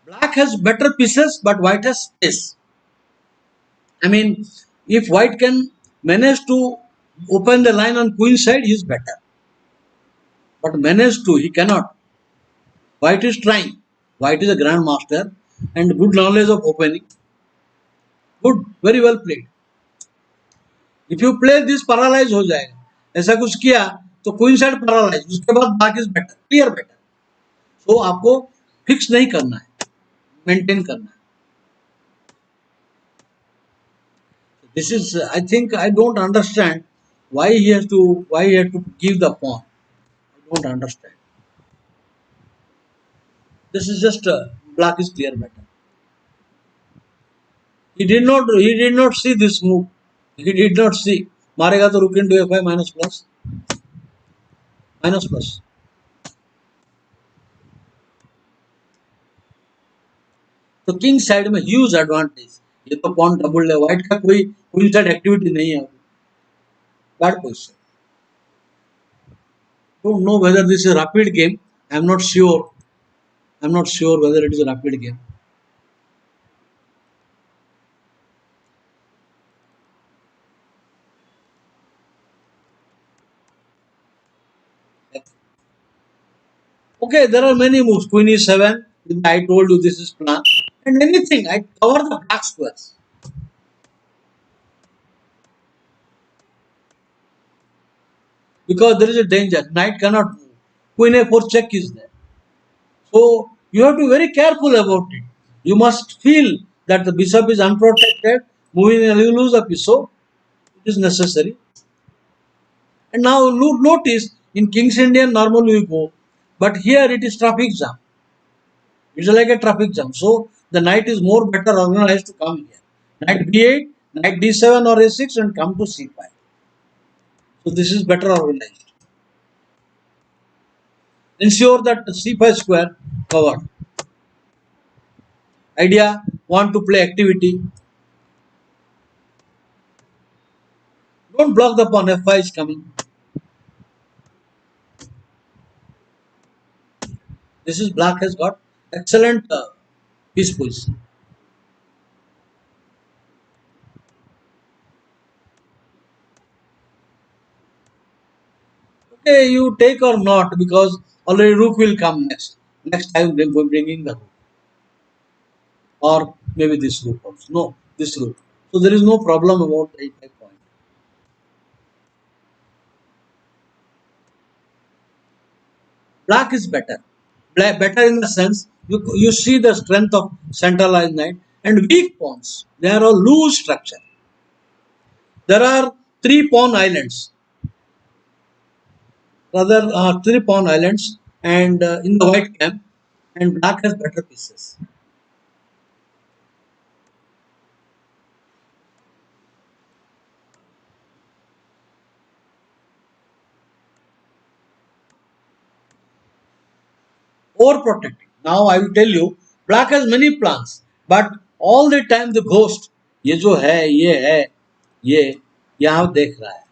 [SPEAKER 1] black has better pieces, but white has space. I mean, if white can manage to open the line on queen side, he is better. But manage to, he cannot. White is trying. White is a grandmaster and good knowledge of opening. Good, very well played. If you play this, paralyze हो जाएगा. ऐसा कुछ किया तो queen side paralyse, उसके बाद black is better, clear better. So आपको fix नहीं करना है, मेंटेन करना है. This is, I think, I don't understand why he has to give the pawn. I don't understand. This is just black is clear better. He did not see this move. He did not see. मारेगा तो रुक into f5 minus plus minus plus. तो king side में huge advantage. ये तो pawn double है, white का कोई क्वीन साइड एक्टिविटी नहीं है. Bad position. Don't know whether this is a rapid game. I'm not sure. I'm not sure whether it is a rapid game. Okay, there are many moves. Queen e7. I told you this is plan. And anything, I cover the black squares. Because there is a danger. Knight cannot move. Queen a4 check is there. So you have to be very careful about it. You must feel that the bishop is unprotected. Moving you lose a piece. So it is necessary. And now notice in King's Indian normally we go. But here it is traffic jam. It's like a traffic jam. So the knight is more better organized to come here. Knight b8, knight d7 or a6 and come to c5. So this is better organized. Ensure that c5 square covered. Idea, want to play activity. Don't block the pawn, f5 is coming. This is black has got excellent piece position. Okay, you take or not because already rook will come next. Next time bringing the rook. Or maybe this rook also. No, this rook. So there is no problem about the a5 point. Black is better. Better in the sense you see the strength of centralized knight and weak pawns. They are a loose structure. There are three pawn islands. Rather, three pawn islands and in the white camp, and black has better pieces. Overprotecting. Now I will tell you, black has many plans, but all the time the ghost, ये जो है, ये यहाँ देख रहा है.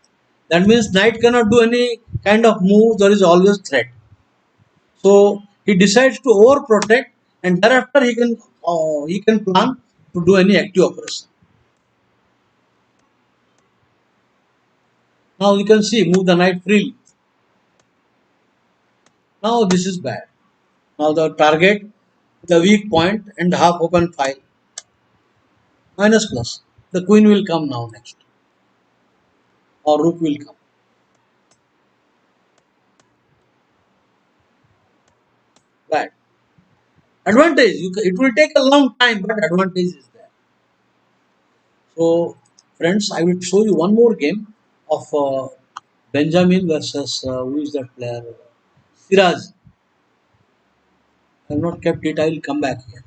[SPEAKER 1] That means knight cannot do any kind of move. There is always threat. So he decides to overprotect, and thereafter he can plan to do any active operation. Now you can see move the knight freely. Now this is bad. Now the target, the weak point and half open file. Minus plus. The queen will come now next. Or rook will come. Bad. Advantage. It will take a long time, but advantage is there. So, friends, I will show you one more game of Benjamin versus who is that player? Siraj. I have not kept it. I will come back here.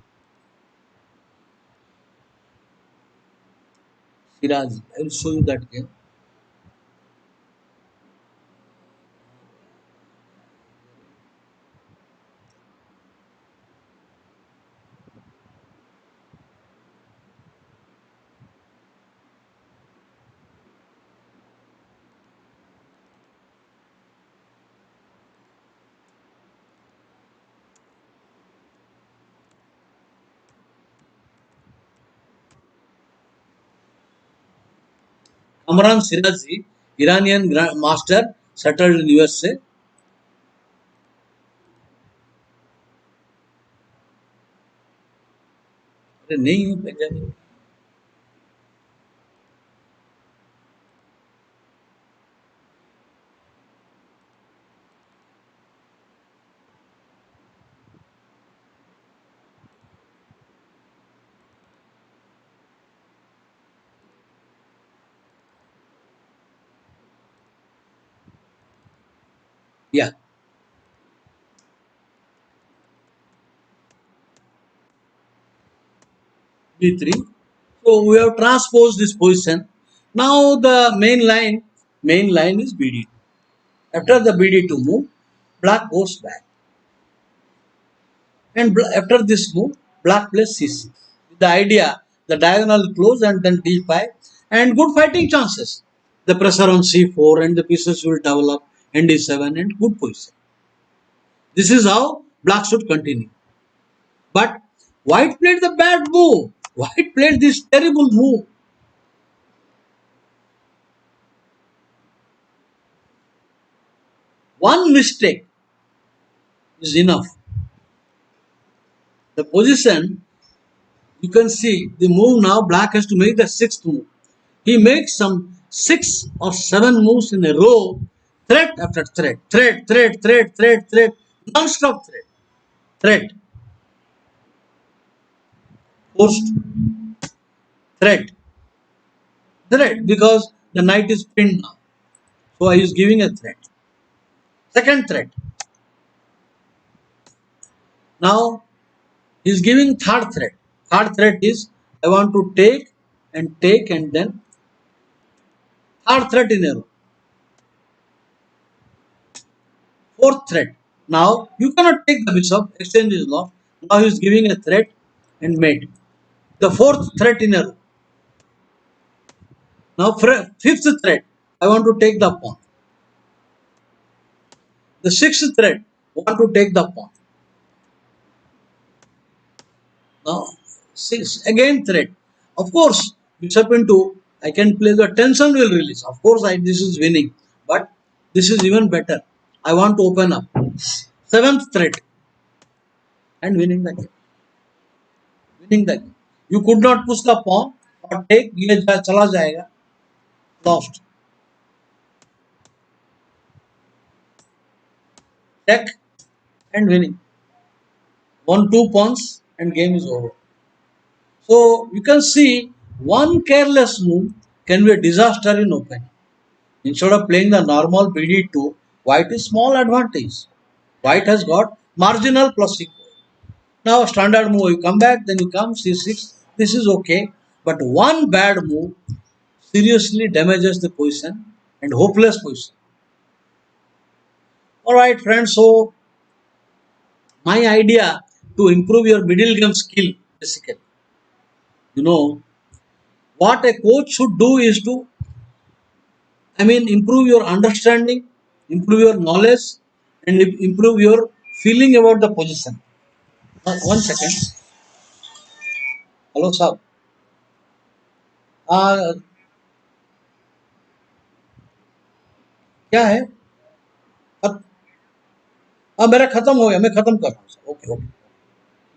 [SPEAKER 1] Siraj. I will show you that game. Kamran Sirazi, Iranian master, settled in USA. अरे नहीं है Benjamin. Yeah, B3. So we have transposed this position. Now the main line is BD. After the BD2 move, black goes back. And after this move, black plays C6. The idea, the diagonal close and then D5 and good fighting chances. The pressure on C4 and the pieces will develop and D7 and good position. This is how black should continue. But white played the bad move. White played this terrible move. One mistake is enough. The position, you can see the move now, black has to make the sixth move. He makes some 6 or 7 moves in a row, threat after threat, non-stop threat, forced threat, because the knight is pinned now. So he is giving a threat. Second threat. Now he is giving third threat. Third threat is I want to take and then third threat in a row. Fourth threat. Now you cannot take the bishop. Exchange is lost. Now he is giving a threat and mate. The fourth threat in a row. Now fifth threat. I want to take the pawn. The sixth threat. Want to take the pawn. Now six again threat. Of course, bishop into I can play the tension will release. Of course, this is winning, but this is even better. I want to open up. Seventh threat and winning the game. Winning the game. You could not push the pawn or take. ये चला जाएगा. Lost. Check and winning. Won 2 pawns and game is over. So you can see one careless move can be a disaster in opening. Instead of playing the normal BD2, white is small advantage. White has got marginal plus equal. Now standard move, you come back, then you come C6. This is okay. But one bad move seriously damages the position and hopeless position. Alright friends, so my idea to improve your middle game skill basically. You know, what a coach should do is to improve your understanding, improve your knowledge, and improve your feeling about the position. 1 second. Hello साहब क्या है मेरा खत्म हो गया मैं खत्म कर रहा हूँ ओके ओके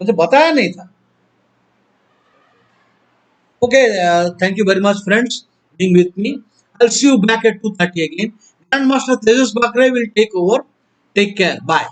[SPEAKER 1] मुझे बताया नहीं था okay thank you very much friends being with me I'll see you back at 2:30 again Grandmaster Tejas Bakre will take over take care bye